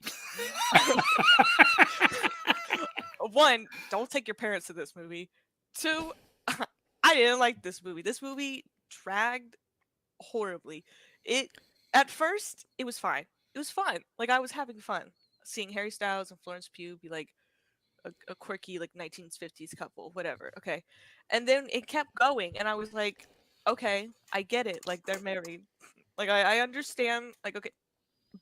1, don't take your parents to this movie. 2, I didn't like this movie. This movie dragged horribly. At first it was fine. It was fun. Like I was having fun seeing Harry Styles and Florence Pugh be like a quirky like 1950s couple, whatever. Okay, and then it kept going, and I was like, okay, I get it. Like they're married. Like I understand. Like okay,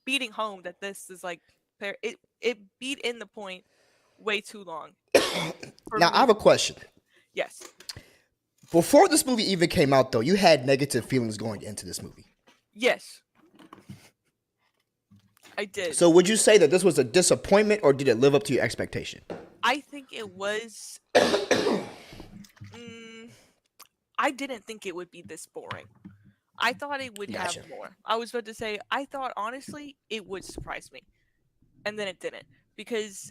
beating home that this is like it beat in the point way too long. Now I have a question. Yes. Before this movie even came out, though, you had negative feelings going into this movie. Yes. I did. So would you say that this was a disappointment, or did it live up to your expectation? I think it was. I didn't think it would be this boring. I thought it would have more. I was about to say, I thought, honestly, it would surprise me. And then it didn't. Because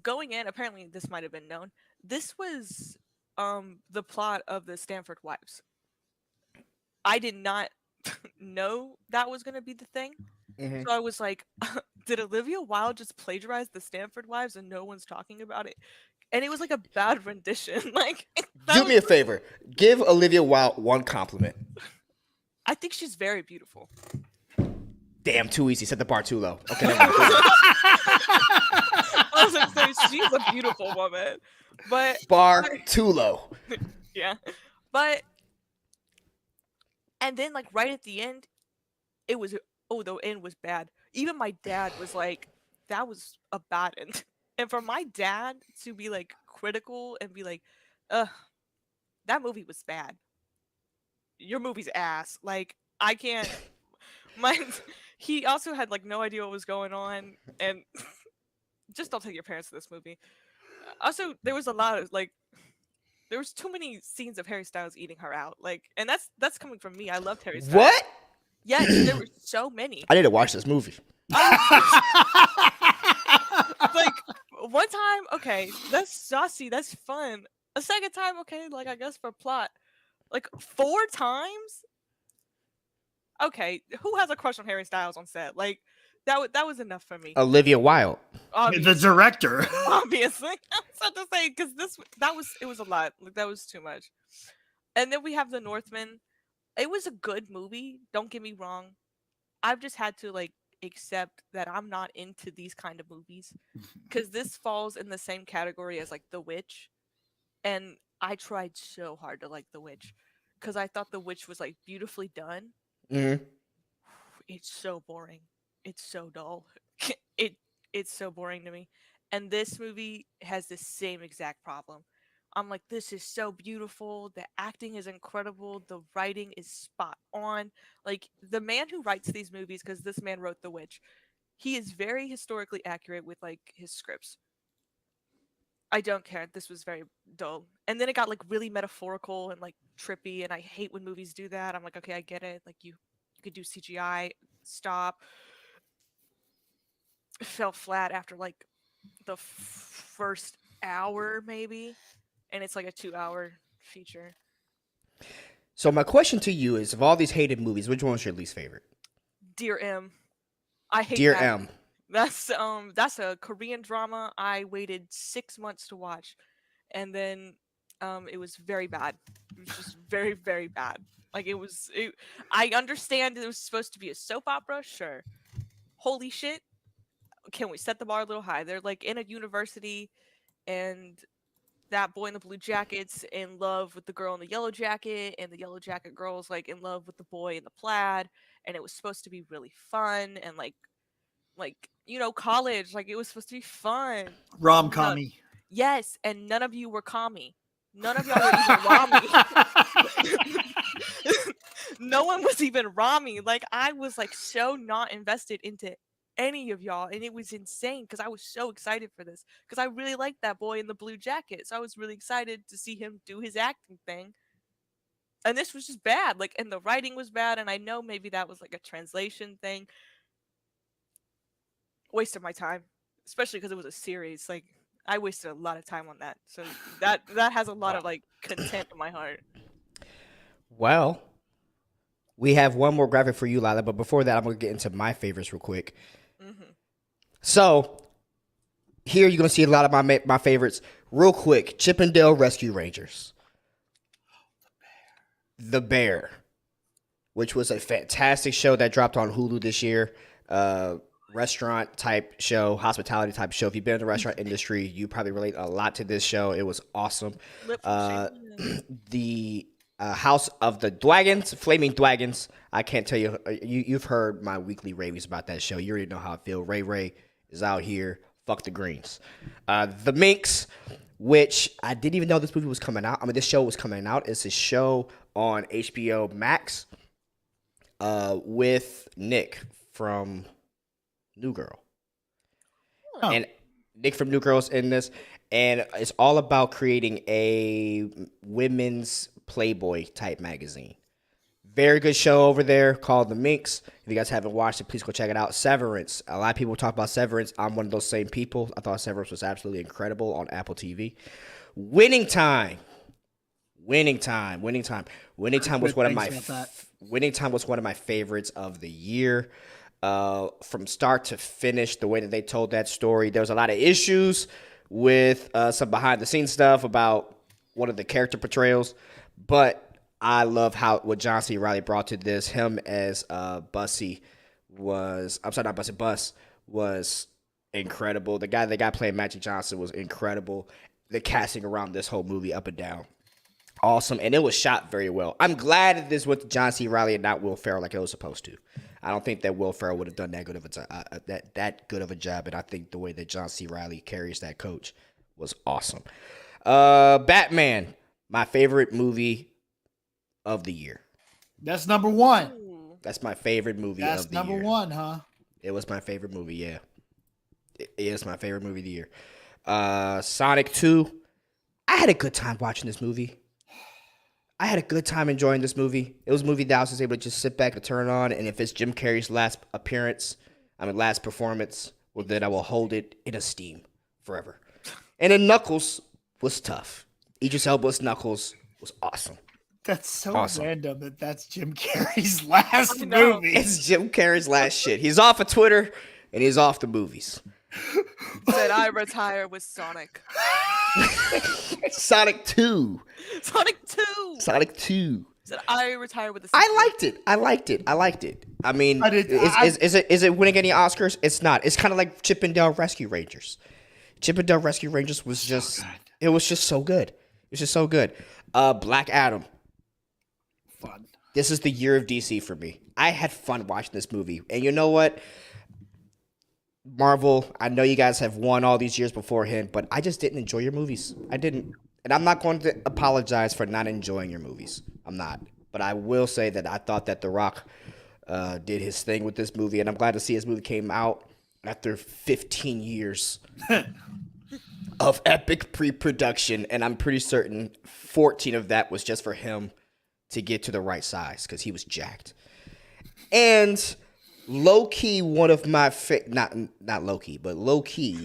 going in, apparently this might have been known, this was the plot of the Stanford Wives. I did not know that was going to be the thing. Mm-hmm. So I was like, did Olivia Wilde just plagiarize the Stanford Wives and no one's talking about it? And it was like a bad rendition. Like, do me a favor. Give Olivia Wilde one compliment. I think she's very beautiful. Damn, too easy. Set the bar too low. Okay. I was like, she's a beautiful woman. But too low. Yeah. But and then like right at the end, it was the end was bad. Even my dad was like, that was a bad end. And for my dad to be like critical and be like, that movie was bad. Your movie's ass. Like, I can't he also had like no idea what was going on, and just don't take your parents to this movie. Also, there was a lot of like there was too many scenes of Harry Styles eating her out. Like, and that's coming from me. I loved Harry Styles. What? Yes, there were so many. I need to watch this movie. Like one time, okay, that's saucy, that's fun. A second time, okay, like I guess for plot. Like 4 times? Okay, who has a crush on Harry Styles on set? Like that was enough for me. Olivia Wilde, the director. Obviously, I was about to say because it was a lot. Like that was too much. And then we have The Northman. It was a good movie. Don't get me wrong. I've just had to like accept that I'm not into these kind of movies because this falls in the same category as like The Witch, and I tried so hard to like The Witch because I thought The Witch was like beautifully done. Mm-hmm. It's so boring. It's so dull. It's so boring to me. And this movie has the same exact problem. I'm like, this is so beautiful. The acting is incredible. The writing is spot on. Like, the man who writes these movies, because this man wrote The Witch, he is very historically accurate with, like, his scripts. I don't care. This was very dull. And then it got, like, really metaphorical and, like, trippy, and I hate when movies do that. I'm like, okay, I get it. Like, you could do CGI. Stop. It fell flat after, like, the first hour, maybe. And it's like a 2-hour feature. So my question to you is, of all these hated movies, which one was your least favorite? Dear M. I hate Dear that. M. That's a Korean drama I waited 6 months to watch, and then it was very bad. It was just very, very bad. Like I understand it was supposed to be a soap opera, sure. Holy shit. Can we set the bar a little high? They're like in a university, and that boy in the blue jacket's in love with the girl in the yellow jacket, and the yellow jacket girl's like in love with the boy in the plaid, and it was supposed to be really fun and like college, like it was supposed to be fun. Rom-commy. Yes, and none of you were commie. None of y'all were even Rami. No one was even Rami. Like I was like so not invested into any of y'all, and it was insane because I was so excited for this because I really liked that boy in the blue jacket, so I was really excited to see him do his acting thing. And this was just bad, like, and the writing was bad, and I know maybe that was like a translation thing. Wasted my time, especially because it was a series. Like I wasted a lot of time on that, so that has a lot of like content in my heart. Well, we have one more graphic for you, Lila, but before that, I'm gonna get into my favorites real quick. Mm-hmm. So here you're gonna see a lot of my favorites real quick. Chippendale Rescue Rangers. The Bear, which was a fantastic show that dropped on Hulu this year. Restaurant type show, hospitality type show. If you've been in the restaurant industry, you probably relate a lot to this show. It was awesome. The House of the Dragons, Flaming Dragons. I can't tell you. You've heard my weekly raves about that show. You already know how I feel. Ray is out here. Fuck the Greens. The Minx, which I didn't even know this movie was coming out. I mean, this show was coming out. It's a show on HBO Max with Nick from New Girl. Oh. And Nick from New Girl's in this. And it's all about creating a women's Playboy type magazine. Very good show over there called The Minx. If you guys haven't watched it, please go check it out. Severance. A lot of people talk about Severance. I'm one of those same people. I thought Severance was absolutely incredible on Apple TV. Winning Time was one of my favorites of the year. From start to finish, the way that they told that story, there was a lot of issues with some behind the scenes stuff about one of the character portrayals, but I love what John C. Reilly brought to this. Him as Bus was incredible. The guy playing Magic Johnson was incredible. The casting around this whole movie, up and down, awesome, and it was shot very well. I'm glad that this was John C. Reilly and not Will Ferrell like it was supposed to. I don't think that Will Ferrell would have done that good of a job, and I think the way that John C. Reilly carries that coach was awesome. Batman, my favorite movie of the year. That's number one. That's my favorite movie of the year. That's number one, huh? It was my favorite movie, yeah. It is my favorite movie of the year. Sonic 2. I had a good time watching this movie. I had a good time enjoying this movie. It was a movie that I was just able to just sit back and turn on, and if it's Jim Carrey's last performance, well, then I will hold it in esteem forever. And then Knuckles was tough. Idris Elba's Knuckles was awesome. That's so random that's Jim Carrey's last movie. It's Jim Carrey's last shit. He's off of Twitter, and he's off the movies. Said I retire with Sonic. Sonic 2. Sonic 2. Said I retire with the sequel. I liked it. I mean, is it winning any Oscars? It's not. It's kind of like Chip 'n Dale Rescue Rangers. Chip 'n Dale Rescue Rangers was just so good. It's just so good. Black Adam. Fun. This is the year of DC for me. I had fun watching this movie. And you know what? Marvel, I know you guys have won all these years beforehand, but I just didn't enjoy your movies. I didn't. And I'm not going to apologize for not enjoying your movies. I'm not. But I will say that I thought that The Rock did his thing with this movie, and I'm glad to see his movie came out after 15 years of epic pre-production, and I'm pretty certain 14 of that was just for him to get to the right size because he was jacked. And low-key, one of my not low-key, but low-key,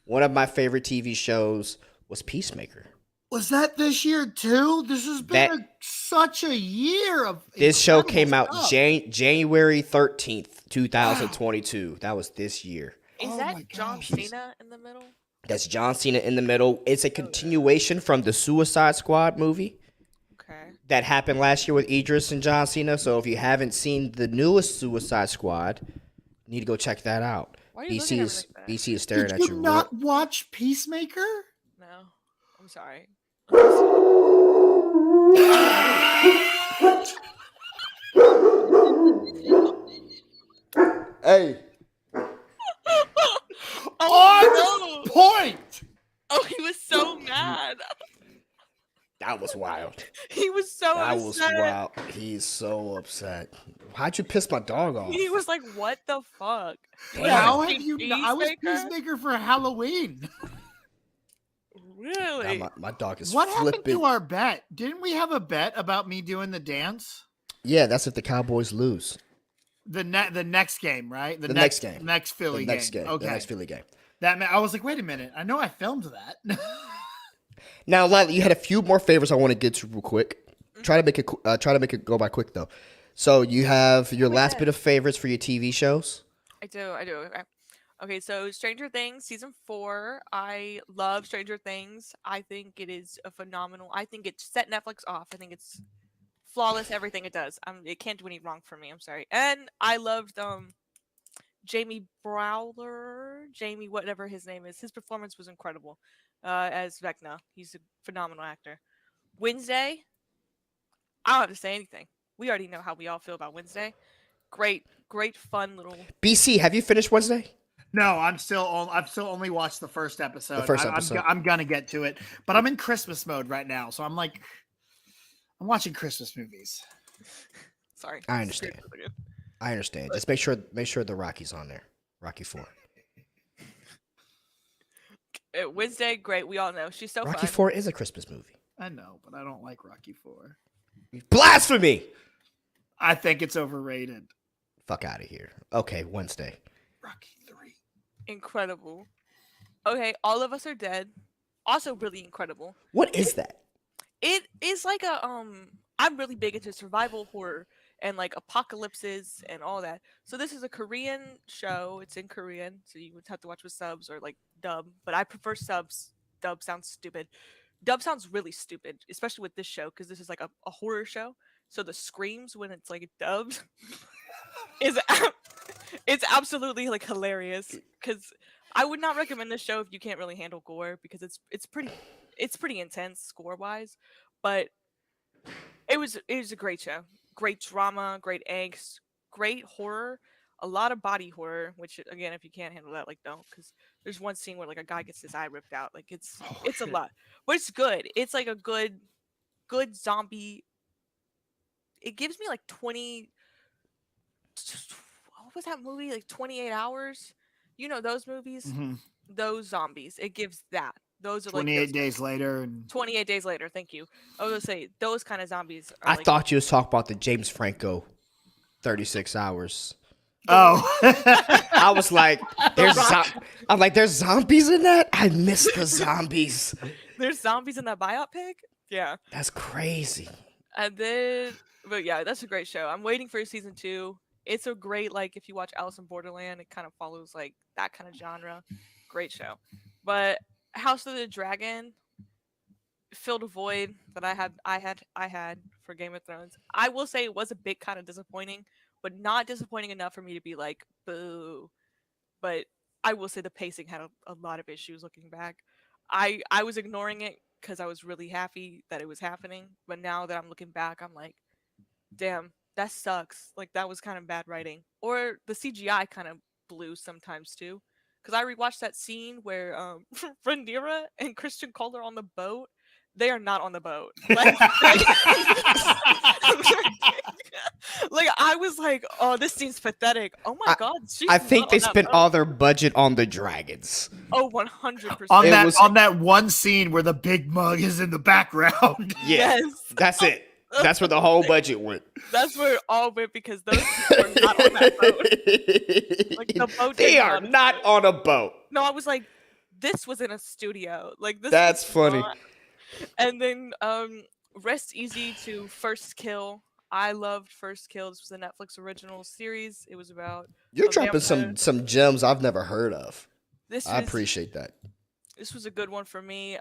one of my favorite TV shows was Peacemaker. Was that this year too? This has been such a year of. This show came out January 13th, 2022. Wow. That was this year. Is that John Cena in the middle? That's John Cena in the middle. It's a continuation from the Suicide Squad movie. Okay. That happened last year with Idris and John Cena. So if you haven't seen the newest Suicide Squad, you need to go check that out. Why are you looking at me like that? BC is staring at you. Did you not watch Peacemaker? No. I'm sorry. Hey. On point. Oh, he was so mad. That was wild. He was so upset. That was wild. He's so upset. How'd you piss my dog off? He was like, what the fuck? How have you? I was Peacemaker for Halloween. Really? My dog is what flipping. Happened to our bet? Didn't we have a bet about me doing the dance? Yeah, that's if the Cowboys lose. The next game, right? The next game. Next Philly game. Okay. The next Philly game. I was like, wait a minute. I know I filmed that. Now, Lila, you had a few more favors I want to get to real quick. Try to make it go by quick though. So you have your last bit of favorites for your TV shows. I do. Okay, so Stranger Things season 4. I love Stranger Things. I think it is a phenomenal. I think it set Netflix off. I think it's flawless everything it does. It can't do any wrong for me. I'm sorry. And I loved Jamie Jamie whatever his name is. His performance was incredible as Vecna. He's a phenomenal actor. Wednesday, I don't have to say anything. We already know how we all feel about Wednesday. Great, fun little. BC, have you finished Wednesday? No, I've still only watched the first episode. I'm gonna get to it, but I'm in Christmas mode right now, so I'm watching Christmas movies. Sorry, I understand. Just make sure the Rocky's on there. Rocky 4. Wednesday, great. We all know she's so Rocky fun. 4 is a Christmas movie. I know, but I don't like Rocky 4. Blasphemy! I think it's overrated. Fuck out of here. Okay, Wednesday. Rocky 3. Incredible. Okay, All of Us Are Dead. Also really incredible. What is that? It is like a I'm really big into survival horror and like apocalypses and all that. So this is a Korean show. It's in Korean, so you would have to watch with subs or like dub, but I prefer subs. Dub sounds stupid. Dub sounds really stupid, especially with this show because this is like a horror show. So the screams when it's like dubbed is it's absolutely like hilarious because I would not recommend this show if you can't really handle gore because it's pretty intense score wise, but it was a great show. Great drama, great angst, great horror, a lot of body horror, which again, if you can't handle that, like don't, because there's one scene where like a guy gets his eye ripped out. Like it's a lot, but it's good. It's like a good zombie. It gives me like 20. What was that movie? Like 28 Hours. You know those movies, those zombies. It gives that. Those are 28 like days later. And 28 days later. Thank you. I was gonna say those kind of zombies. Are I thought you was talking about the James Franco 36 Hours. Oh, I was like, there's zombies in that? I missed the zombies. There's zombies in that biopic? Yeah. That's crazy. And then, but yeah, that's a great show. I'm waiting for season 2. It's a great, like, if you watch Alice in Borderland, it kind of follows, like, that kind of genre. Great show. But House of the Dragon filled a void that I had for Game of Thrones. I will say it was a bit kind of disappointing, but not disappointing enough for me to be like, boo. But I will say the pacing had a lot of issues looking back. I was ignoring it because I was really happy that it was happening. But now that I'm looking back, I'm like, damn, that sucks. Like, that was kind of bad writing. Or the CGI kind of blew sometimes too. Because I rewatched that scene where Rhaenyra and Christian Cole are on the boat. They are not on the boat. Like, like I was like, oh, this seems pathetic. Oh my god. I think they spent all their budget on the dragons. Oh, 100%. On that one scene where the big mug is in the background. Yeah, yes. That's it. That's where the whole budget went. That's where it all went because those people are not on that boat. Like, the boat they are not on a boat. No, I was like, this was in a studio. Like this. That's funny. And then Rest Easy to First Kill. I loved First Kill. This was a Netflix original series. It was about you're dropping some gems I've never heard of. I appreciate that. This was a good one for me.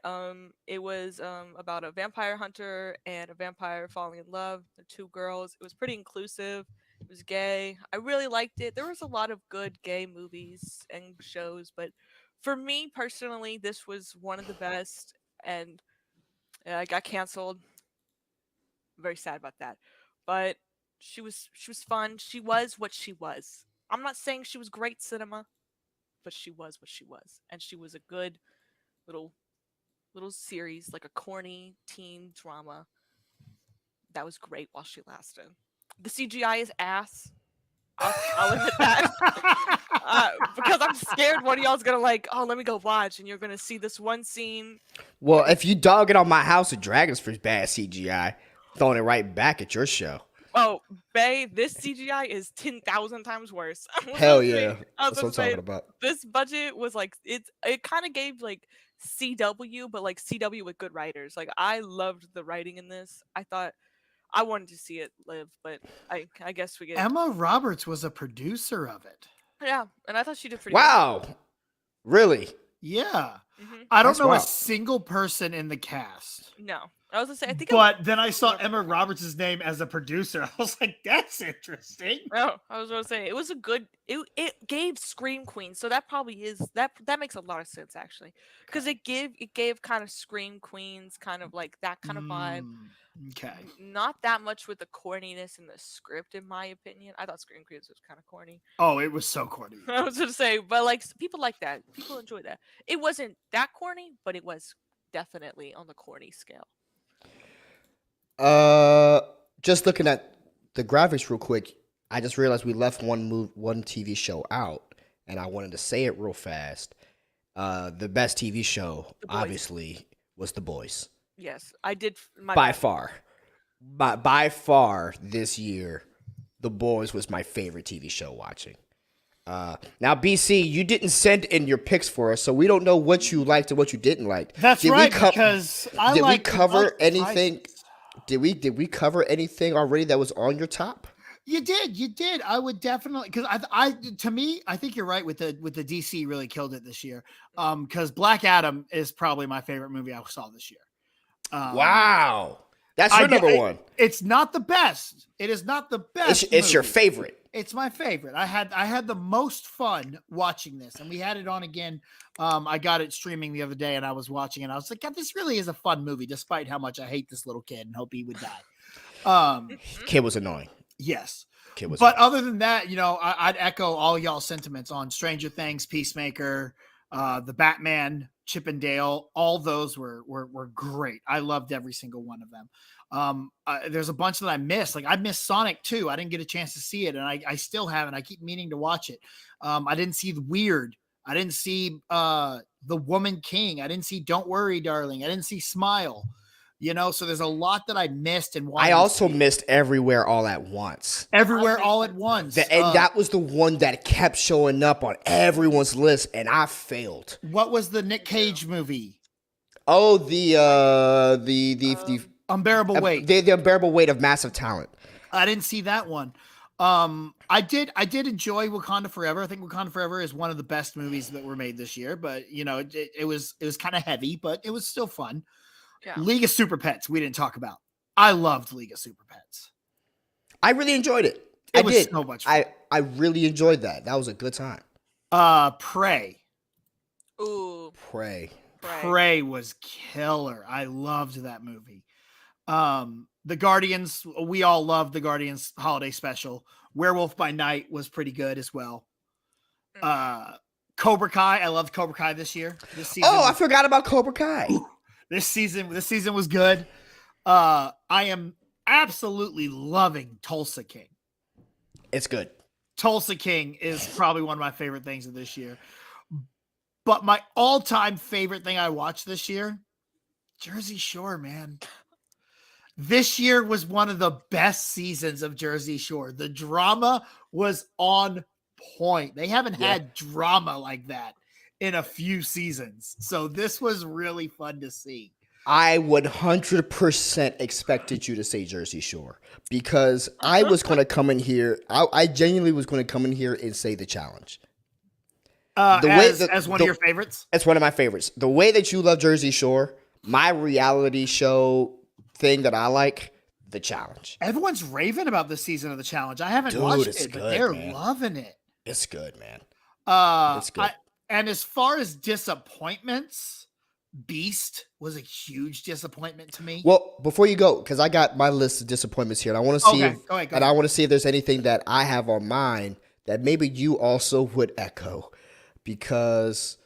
It was about a vampire hunter and a vampire falling in love. The two girls. It was pretty inclusive. It was gay. I really liked it. There was a lot of good gay movies and shows, but for me personally, this was one of the best. And I got canceled. I'm very sad about that. But she was fun. She was what she was. I'm not saying she was great cinema, but she was what she was. And she was a good little series, like a corny teen drama. That was great while she lasted. The CGI is ass. I'll admit that. Because I'm scared one of y'all's gonna like, oh, let me go watch, and you're gonna see this one scene. Well, if you dog it on my House of Dragons for bad CGI, throwing it right back at your show. Oh, Bae, this CGI is 10,000 times worse. Hell yeah. That's what I'm talking about. This budget was like, it kind of gave like CW, but like CW with good writers. Like, I loved the writing in this. I thought I wanted to see it live, but I guess we get Emma Roberts was a producer of it. Yeah, and I thought she did pretty Wow. good. Really? Yeah. I don't know a single person in the cast. No. I was gonna say, I think. But then I saw Emma Roberts' name as a producer. I was like, that's interesting. Oh, I was gonna say it was a good. It gave Scream Queens, so that probably is that makes a lot of sense actually, because it gave kind of Scream Queens kind of like that kind of vibe. Okay. Not that much with the corniness in the script, in my opinion. I thought Scream Queens was kind of corny. Oh, it was so corny. I was gonna say, but like people like that. People enjoy that. It wasn't that corny, but it was definitely on the corny scale. Just looking at the graphics real quick, I just realized we left one TV show out, and I wanted to say it real fast. The best TV show, obviously, was The Boys. Yes, I did. By far this year, The Boys was my favorite TV show watching. Now, BC, you didn't send in your picks for us, so we don't know what you liked and what you didn't like. That's right, because did we cover anything? Did we cover anything already that was on your top? You did. I would definitely, because I think you're right with the DC really killed it this year. Because Black Adam is probably my favorite movie I saw this year. Wow, that's your number one. It's not the best. It is not the best. It's your favorite. It's my favorite. I had the most fun watching this, and we had it on again. I got it streaming the other day, and I was watching, and I was like, God, this really is a fun movie, despite how much I hate this little kid and hope he would die. Kid was annoying. Yes. But other than that, I'd echo all y'all's sentiments on Stranger Things, Peacemaker, the Batman, Chip and Dale. All those were great. I loved every single one of them. There's a bunch that I missed. Like I missed Sonic 2. I didn't get a chance to see it, and I still haven't. I keep meaning to watch it. I didn't see The Weird. I didn't see The Woman King. I didn't see Don't Worry, Darling. I didn't see Smile. So there's a lot that I missed, and I also missed Everywhere All at Once. Everywhere All at Once, and that was the one that kept showing up on everyone's list, and I failed. What was the Nick Cage movie? Oh, the Unbearable Weight. The Unbearable Weight of Massive Talent. I didn't see that one. I did enjoy Wakanda Forever. I think Wakanda Forever is one of the best movies that were made this year, but it was kind of heavy, but it was still fun. Yeah. League of Super Pets, we didn't talk about. I loved League of Super Pets. I really enjoyed it. It was so much fun. I really enjoyed that. That was a good time. Prey. Ooh. Prey was killer. I loved that movie. The Guardians, we all loved the Guardians holiday special. Werewolf by Night was pretty good as well. Cobra Kai, I loved Cobra Kai this year. This season. Oh, I forgot about Cobra Kai. This season was good. I am absolutely loving Tulsa King. It's good. Tulsa King is probably one of my favorite things of this year. But my all-time favorite thing I watched this year, Jersey Shore, man. This year was one of the best seasons of Jersey Shore. The drama was on point. They haven't had drama like that in a few seasons. So this was really fun to see. I 100% expected you to say Jersey Shore because I was going to come in here. I genuinely was going to come in here and say The Challenge. As one of your favorites? It's one of my favorites. The way that you love Jersey Shore, my reality show thing that I like, The Challenge. Everyone's raving about this season of The Challenge. I haven't watched it, but they're loving it. It's good, man. It's good. And as far as disappointments, Beast was a huge disappointment to me. Well, before you go, because I got my list of disappointments here, and I want to see go ahead. I want to see if there's anything that I have on mine that maybe you also would echo, because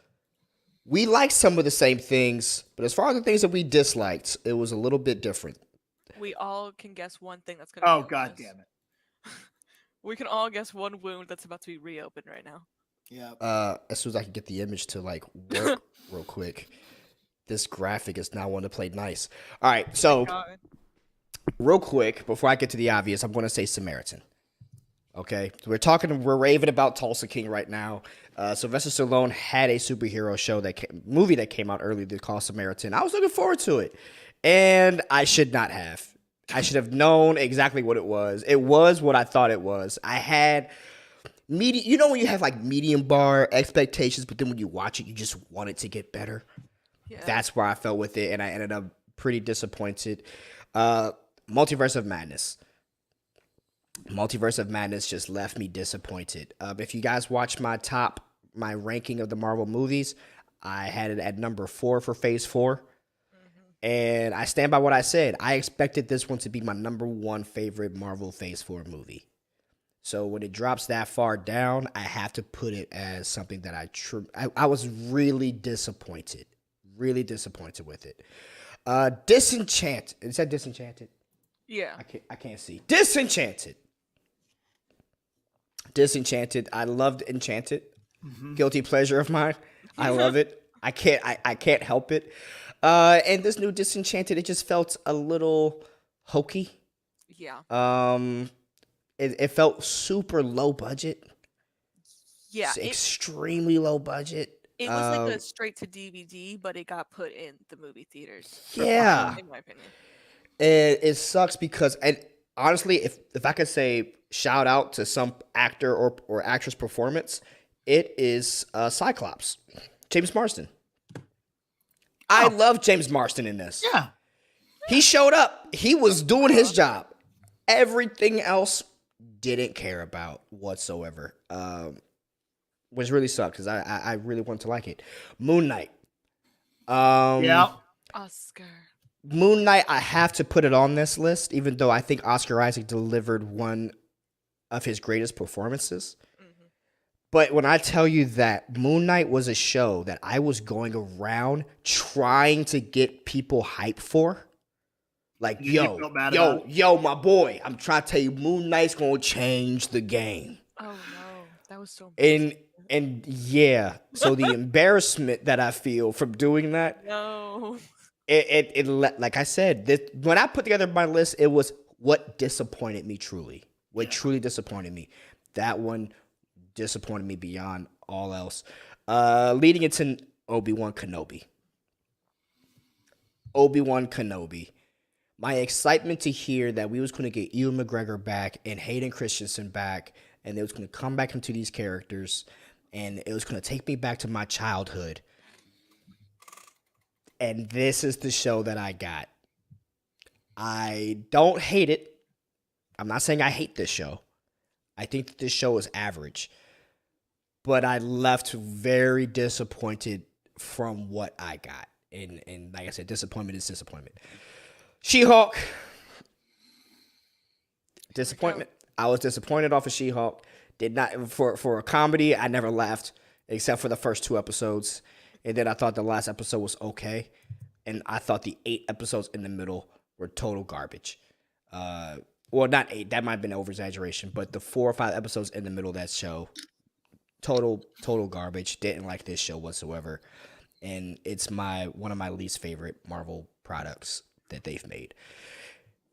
we like some of the same things, but as far as the things that we disliked, it was a little bit different. We all can guess one thing that's going to. Oh, God damn it! We can all guess one wound that's about to be reopened right now. Yeah. As soon as I can get the image to work real quick. This graphic is now wanting to play nice. All right, so real quick, before I get to the obvious, I'm going to say Samaritan. Okay, so we're raving about Tulsa King right now. Sylvester Stallone had a superhero movie that came out earlier called Samaritan. I was looking forward to it, and I should not have. I should have known exactly what it was. It was what I thought it was. I had when you have like medium bar expectations, but then when you watch it, you just want it to get better. Yeah. That's where I felt with it, and I ended up pretty disappointed. Multiverse of Madness. Multiverse of Madness just left me disappointed. If you guys watch my ranking of the Marvel movies, I had it at number 4 for Phase 4. And I stand by what I said. I expected this one to be my number 1 favorite Marvel Phase 4 movie. So when it drops that far down, I have to put it as something that I was really disappointed. Really disappointed with it. Disenchanted. Is that Disenchanted? Yeah. I can't see. Disenchanted. Disenchanted. I loved Enchanted. Guilty pleasure of mine. I love it. I can't help it. And this new Disenchanted, it just felt a little hokey. Yeah. It felt super low budget. Yeah. Extremely low budget. It was like a straight to DVD, but it got put in the movie theaters. Yeah. In my opinion. And it sucks because, and honestly, if I could say shout out to some actor or actress performance, it is Cyclops, James Marsden. I love James Marsden in this. Yeah. He showed up. He was doing his job. Everything else didn't care about whatsoever. Which really sucked because I really wanted to like it. Moon Knight. Yeah. Oscar. Moon Knight, I have to put it on this list, even though I think Oscar Isaac delivered one of his greatest performances. But when I tell you that Moon Knight was a show that I was going around trying to get people hyped for, like, yo, my boy, I'm trying to tell you, Moon Knight's going to change the game. Oh, no. That was so bad. And yeah, so the embarrassment that I feel from doing that, no. It like I said, when I put together my list, it was what disappointed me truly. What truly disappointed me. That one disappointed me beyond all else. Leading into Obi-Wan Kenobi. My excitement to hear that we was going to get Ewan McGregor back and Hayden Christensen back, and they was going to come back into these characters, and it was going to take me back to my childhood. And this is the show that I got. I don't hate it. I'm not saying I hate this show. I think that this show is average. But I left very disappointed from what I got. And like I said, disappointment is disappointment. She-Hulk. Disappointment. I was disappointed off of She-Hulk. Did not for a comedy, I never laughed except for the first 2 episodes. And then I thought the last episode was okay. And I thought the 8 episodes in the middle were total garbage. Well, not 8. That might have been an over-exaggeration. But the 4 or 5 episodes in the middle of that show, total garbage. Didn't like this show whatsoever. And it's one of my least favorite Marvel products that they've made.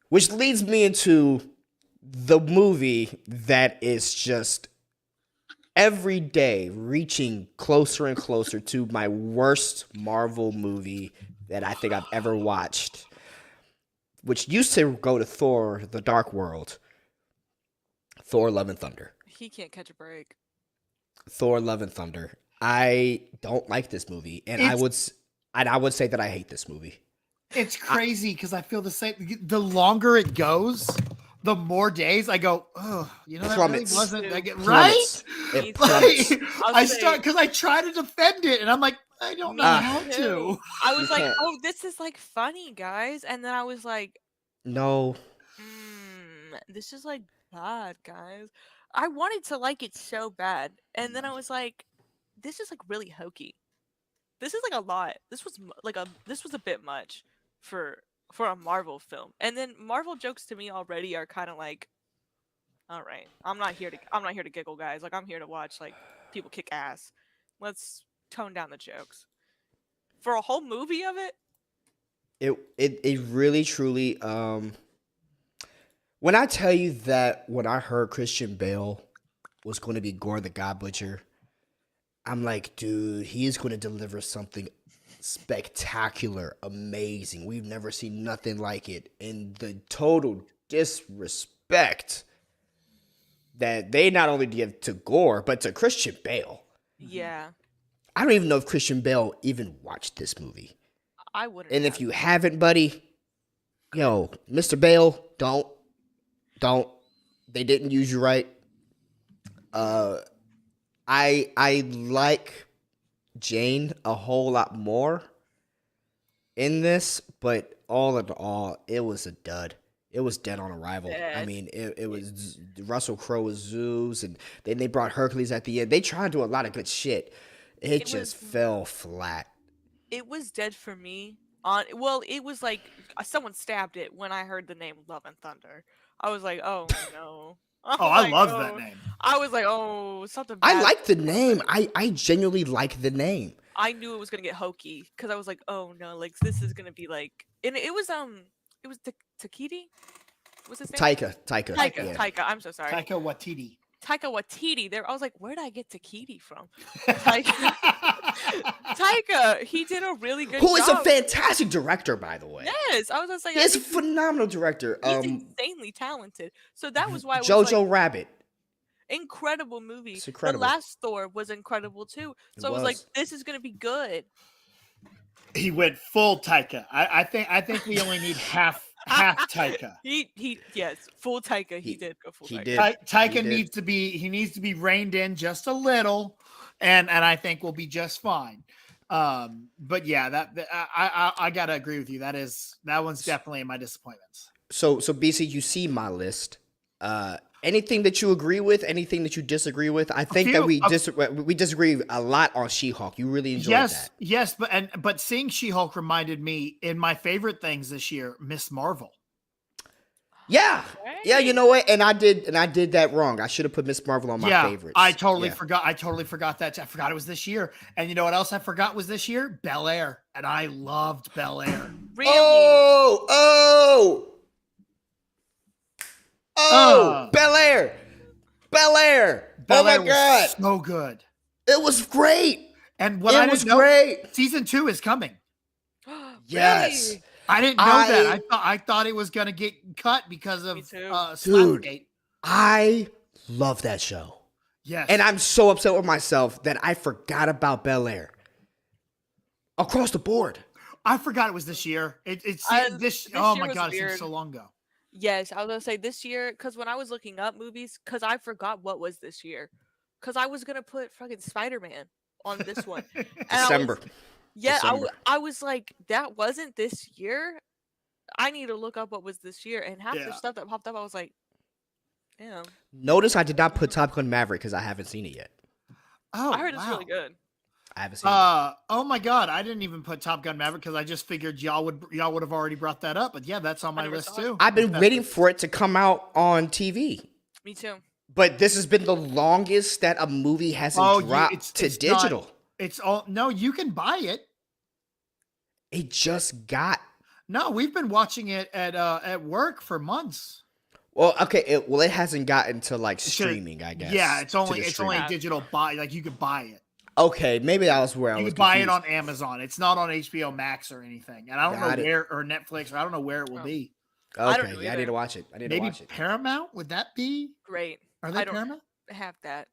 Which leads me into the movie that is just every day reaching closer and closer to my worst Marvel movie that I think I've ever watched, which used to go to Thor: The Dark World. Thor: Love and Thunder. He can't catch a break. Thor: Love and Thunder. I don't like this movie, and I would say that I hate this movie. It's crazy because I feel the same. The longer it goes, the more days I go, oh, you know, that really wasn't right. I start because I try to defend it, and I'm like, I don't know how to. I was like, oh, this is like funny, guys, and then I was like, no, this is like bad, guys. I wanted to like it so bad, and then I was like, this is like really hokey. This is like a lot. This was a bit much for a Marvel film. And then Marvel jokes to me already are kind of like, all right, I'm not here to giggle, guys. Like, I'm here to watch like people kick ass. Let's tone down the jokes. For a whole movie of it, it really truly when I tell you that when I heard Christian Bale was going to be Gore the God Butcher, I'm like, dude, he's going to deliver something spectacular, amazing. We've never seen nothing like it. And the total disrespect that they not only give to Gore, but to Christian Bale. Yeah. I don't even know if Christian Bale even watched this movie. I wouldn't. And if you haven't, buddy, yo, Mr. Bale, don't. They didn't use you right. I like Jane a whole lot more in this, but all in all, it was a dud. It was dead on arrival. Yes. I mean, it was Russell Crowe was Zeus, and then they brought Hercules at the end. They tried to do a lot of good shit. It just fell flat. It was dead for me. It was like someone stabbed it when I heard the name Love and Thunder. I was like, oh no. I love that name. I was like, oh, something bad. I like the name. I genuinely like the name. I knew it was gonna get hokey because I was like, oh no, like this is gonna be like, and it was Takiti. What's his name? Taika. I'm so sorry. Taika Waititi. There, I was like, where did I get Takiti from? Taika. He did a really good job. Who is a fantastic director, by the way. Yes, I was just like, he's a phenomenal director. He's insanely talented. So that was why. Jojo Rabbit. Incredible movie. It's incredible. The last Thor was incredible too. So I was like, this is gonna be good. He went full Taika. I think we only need half Taika. Yes, full Taika. He did go full Taika. Did. Taika needs to be reined in just a little, and I think we'll be just fine. But yeah, I gotta agree with you. That one's definitely in my disappointments. So BC, you see my list. Anything that you agree with, anything that you disagree with? I think that we disagree a lot on She-Hulk. You really enjoyed that. Yes, but seeing She-Hulk reminded me in my favorite things this year, Miss Marvel. Yeah. Right. Yeah, you know what? And I did that wrong. I should have put Miss Marvel on my favorites. I totally forgot that. I forgot it was this year. And you know what else I forgot was this year? Bel Air. And I loved Bel Air. Really? Bel Air. Oh my God. So good. It was great. And what I didn't know, great. Season 2 is coming. Yes. Really? I didn't know that. I thought it was going to get cut because of Slapgate. I love that show. Yes. And I'm so upset with myself that I forgot about Bel Air. Across the board. I forgot it was this year. This oh my God, it seems so long ago. Yes, I was going to say this year, because when I was looking up movies, because I forgot what was this year. Because I was going to put fucking Spider-Man on this one. December. I was like, that wasn't this year. I need to look up what was this year. And half the stuff that popped up, I was like, damn. Notice I did not put Top Gun Maverick because I haven't seen it yet. Oh, I heard it's really good. I haven't seen it. Oh my God, I didn't even put Top Gun Maverick because I just figured y'all would have already brought that up. But yeah, that's on my list too. I've been waiting for it to come out on TV. Me too. But this has been the longest that a movie hasn't dropped to digital. No, you can buy it. It just got. No, we've been watching it at work for months. Well, okay. It hasn't gotten to like streaming, I guess. Yeah, it's only digital buy. Like you could buy it. Okay, maybe that was where I was. You could buy it on Amazon. It's not on HBO Max or anything, and I don't know where, or Netflix, or I don't know where it will be. Okay, I need to watch it. Maybe Paramount, would that be great? Are they Paramount? Have that.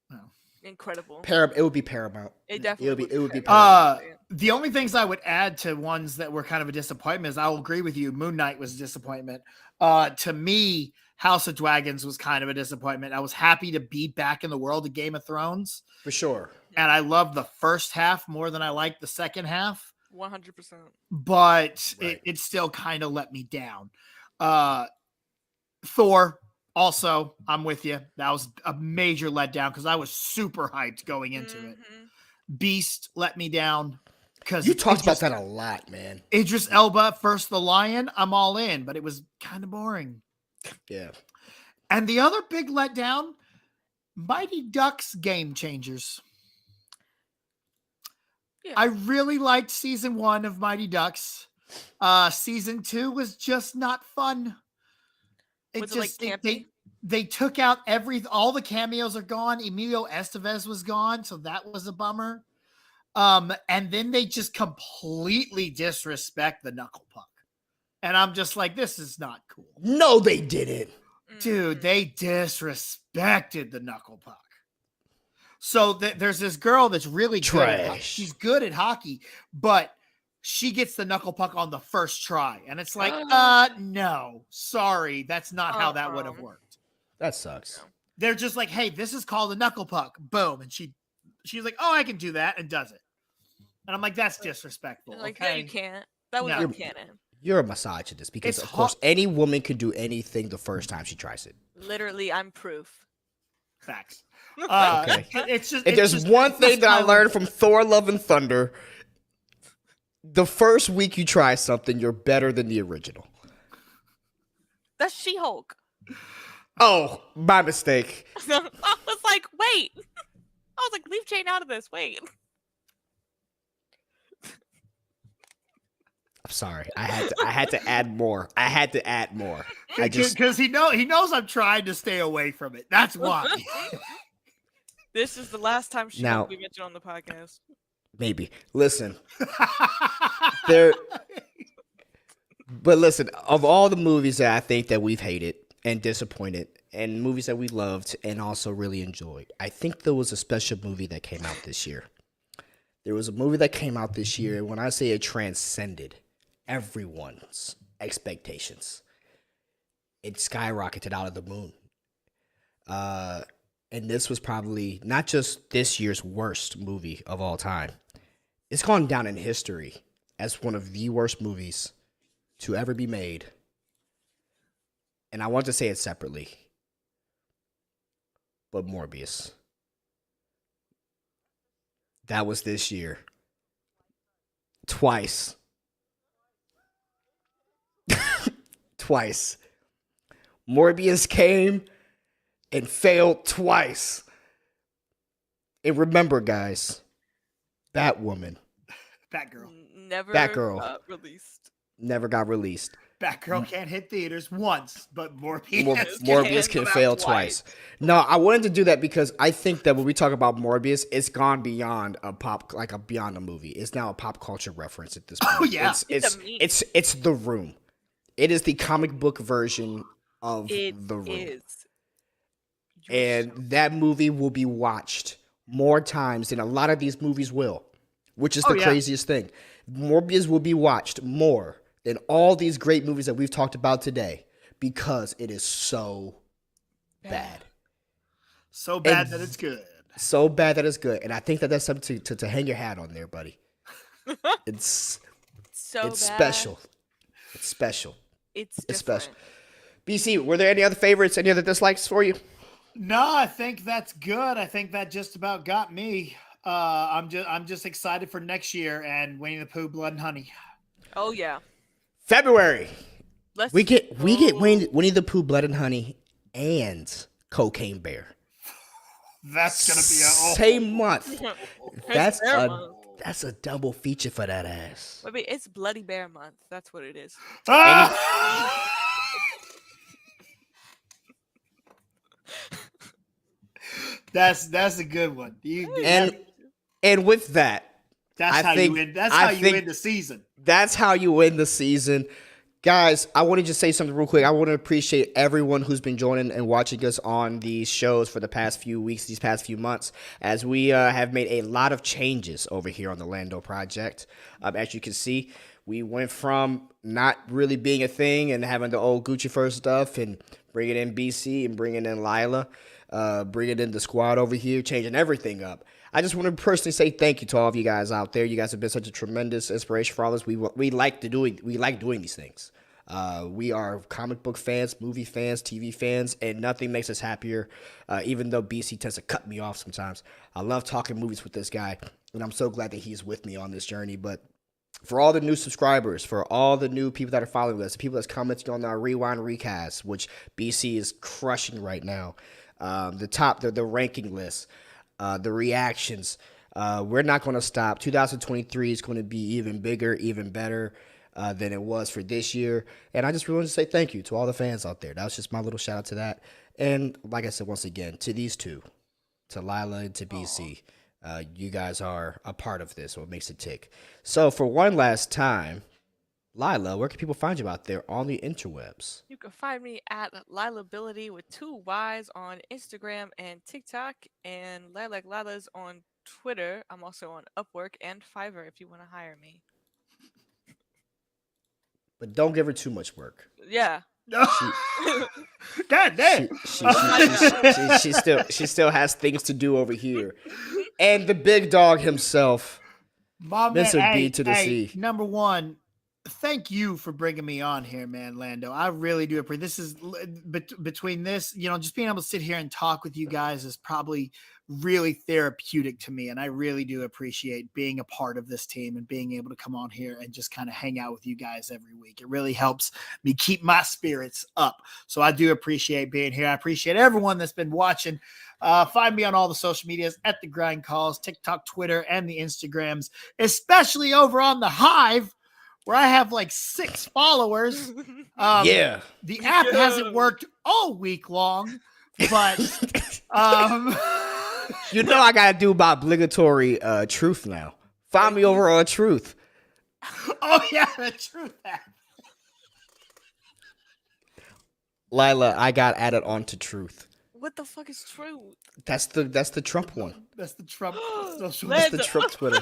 No. Incredible. It would be Paramount. It definitely would be Paramount. The only things I would add to ones that were kind of a disappointment is I will agree with you. Moon Knight was a disappointment. To me, House of Dragons was kind of a disappointment. I was happy to be back in the world of Game of Thrones. For sure. And I loved the first half more than I liked the second half. 100%. But it still kind of let me down. Thor, also, I'm with you. That was a major letdown because I was super hyped going into it. Beast let me down. You talked about that a lot, man. Idris Elba, first the Lion, I'm all in, but it was kind of boring. Yeah. And the other big letdown, Mighty Ducks Game Changers. Yeah. I really liked season 1 of Mighty Ducks. Season 2 was just not fun. They took out all the cameos are gone. Emilio Estevez was gone, so that was a bummer. And then they just completely disrespect the Knuckle Puck. And I'm just like, this is not cool. No, they didn't. Dude, they disrespected the Knuckle Puck. So there's this girl that's really trash. Good. She's good at hockey, but she gets the knuckle puck on the first try. And it's like, no, sorry. That's not how that would have worked. That sucks. They're just like, hey, this is called a knuckle puck. Boom. And she's like, oh, I can do that, and does it. And I'm like, that's disrespectful. Like, okay? no, you can't. That was not canon. You're a misogynist because, of course, any woman can do anything the first time she tries it. Literally, I'm proof. Facts. Okay. If there's one thing that I learned from Thor: Love and Thunder, the first week you try something, you're better than the original. That's She-Hulk. Oh, my mistake. I was like, wait. I was like, leave Jane out of this. Wait. I'm sorry. I had to add more. Because he knows I'm trying to stay away from it. That's why. This is the last time she will be mentioned on the podcast. Maybe. Listen. But listen, of all the movies that I think that we've hated and disappointed, and movies that we loved and also really enjoyed, I think there was a special movie that came out this year. There was a movie that came out this year, and when I say it transcended everyone's expectations, it skyrocketed out of the moon. And this was probably not just this year's worst movie of all time. It's gone down in history as one of the worst movies to ever be made. And I want to say it separately. But Morbius. That was this year. Twice. Twice. Morbius came and failed twice. And remember, guys, Batwoman. Batgirl. Never got released. Never got released. Batgirl can't hit theaters once, but Morbius can fail twice. No, I wanted to do that because I think that when we talk about Morbius, it's gone beyond beyond a movie. It's now a pop culture reference at this point. Oh yeah, it's The Room. It is the comic book version of The Room. And that movie will be watched more times than a lot of these movies will, which is the craziest thing. Morbius will be watched more than all these great movies that we've talked about today because it is so bad. So bad that it's good. So bad that it's good. And I think that that's something to hang your hat on there, buddy. It's special. It's special. It's special. BC, were there any other favorites, any other dislikes for you? No, I think that's good. I think that just about got me. I'm just excited for next year and Winnie the Pooh, Blood and Honey. Oh yeah. February. We get Winnie the Pooh, Blood and Honey, and Cocaine Bear. That's gonna be same month. That's a double feature for that ass. I mean, it's Bloody Bear month. That's what it is. That's a good one. And with that, that's how you win the season. That's how you win the season. Guys, I want to just say something real quick. I want to appreciate everyone who's been joining and watching us on these shows for the past few weeks, these past few months, as we have made a lot of changes over here on the Lando Project. As you can see, we went from not really being a thing and having the old Gucci First stuff and bringing in BC and bringing in Lila, bringing in the squad over here, changing everything up. I just want to personally say thank you to all of you guys out there. You guys have been such a tremendous inspiration for all of us. We like doing these things. We are comic book fans, movie fans, TV fans, and nothing makes us happier, even though BC tends to cut me off sometimes. I love talking movies with this guy, and I'm so glad that he's with me on this journey. But for all the new subscribers, for all the new people that are following us, people that's commenting on our Rewind Recast, which BC is crushing right now, the ranking list, the reactions, we're not going to stop. 2023 is going to be even bigger, even better than it was for this year. And I just really want to say thank you to all the fans out there. That was just my little shout out to that. And like I said, once again, to these two, to Lila and to BC, you guys are a part of this, what makes it tick. So for one last time, Lila, where can people find you out there on the interwebs? You can find me at Lilability with 2 Y's on Instagram and TikTok, and Lila's on Twitter. I'm also on Upwork and Fiverr if you want to hire me. But don't give her too much work. Yeah. God damn. She still has things to do over here. And the big dog himself, Mr. B to the C. Number one, thank you for bringing me on here, man, Lando. I really do appreciate this. Is between this, just being able to sit here and talk with you guys is probably really therapeutic to me. And I really do appreciate being a part of this team and being able to come on here and just kind of hang out with you guys every week. It really helps me keep my spirits up. So I do appreciate being here. I appreciate everyone that's been watching. Find me on all the social medias at The Grind Calls, TikTok, Twitter, and the Instagrams, especially over on the Hive, where I have like 6 followers. The app hasn't worked all week long, but I gotta do my obligatory truth now. Find me over on Truth. Oh yeah, the Truth app. Lila, I got added on to Truth. What the fuck is Truth? That's the Trump one. That's the Trump social. That's the Trump Twitter.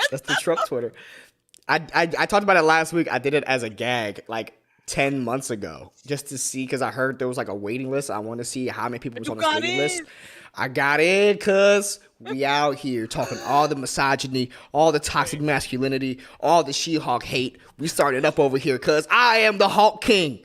That's the Trump Twitter. I talked about it last week. I did it as a gag like 10 months ago just to see, because I heard there was like a waiting list. I want to see how many people was on this waiting list. I got in because we out here talking all the misogyny, all the toxic masculinity, all the She-Hulk hate. We started up over here because I am the Hulk King.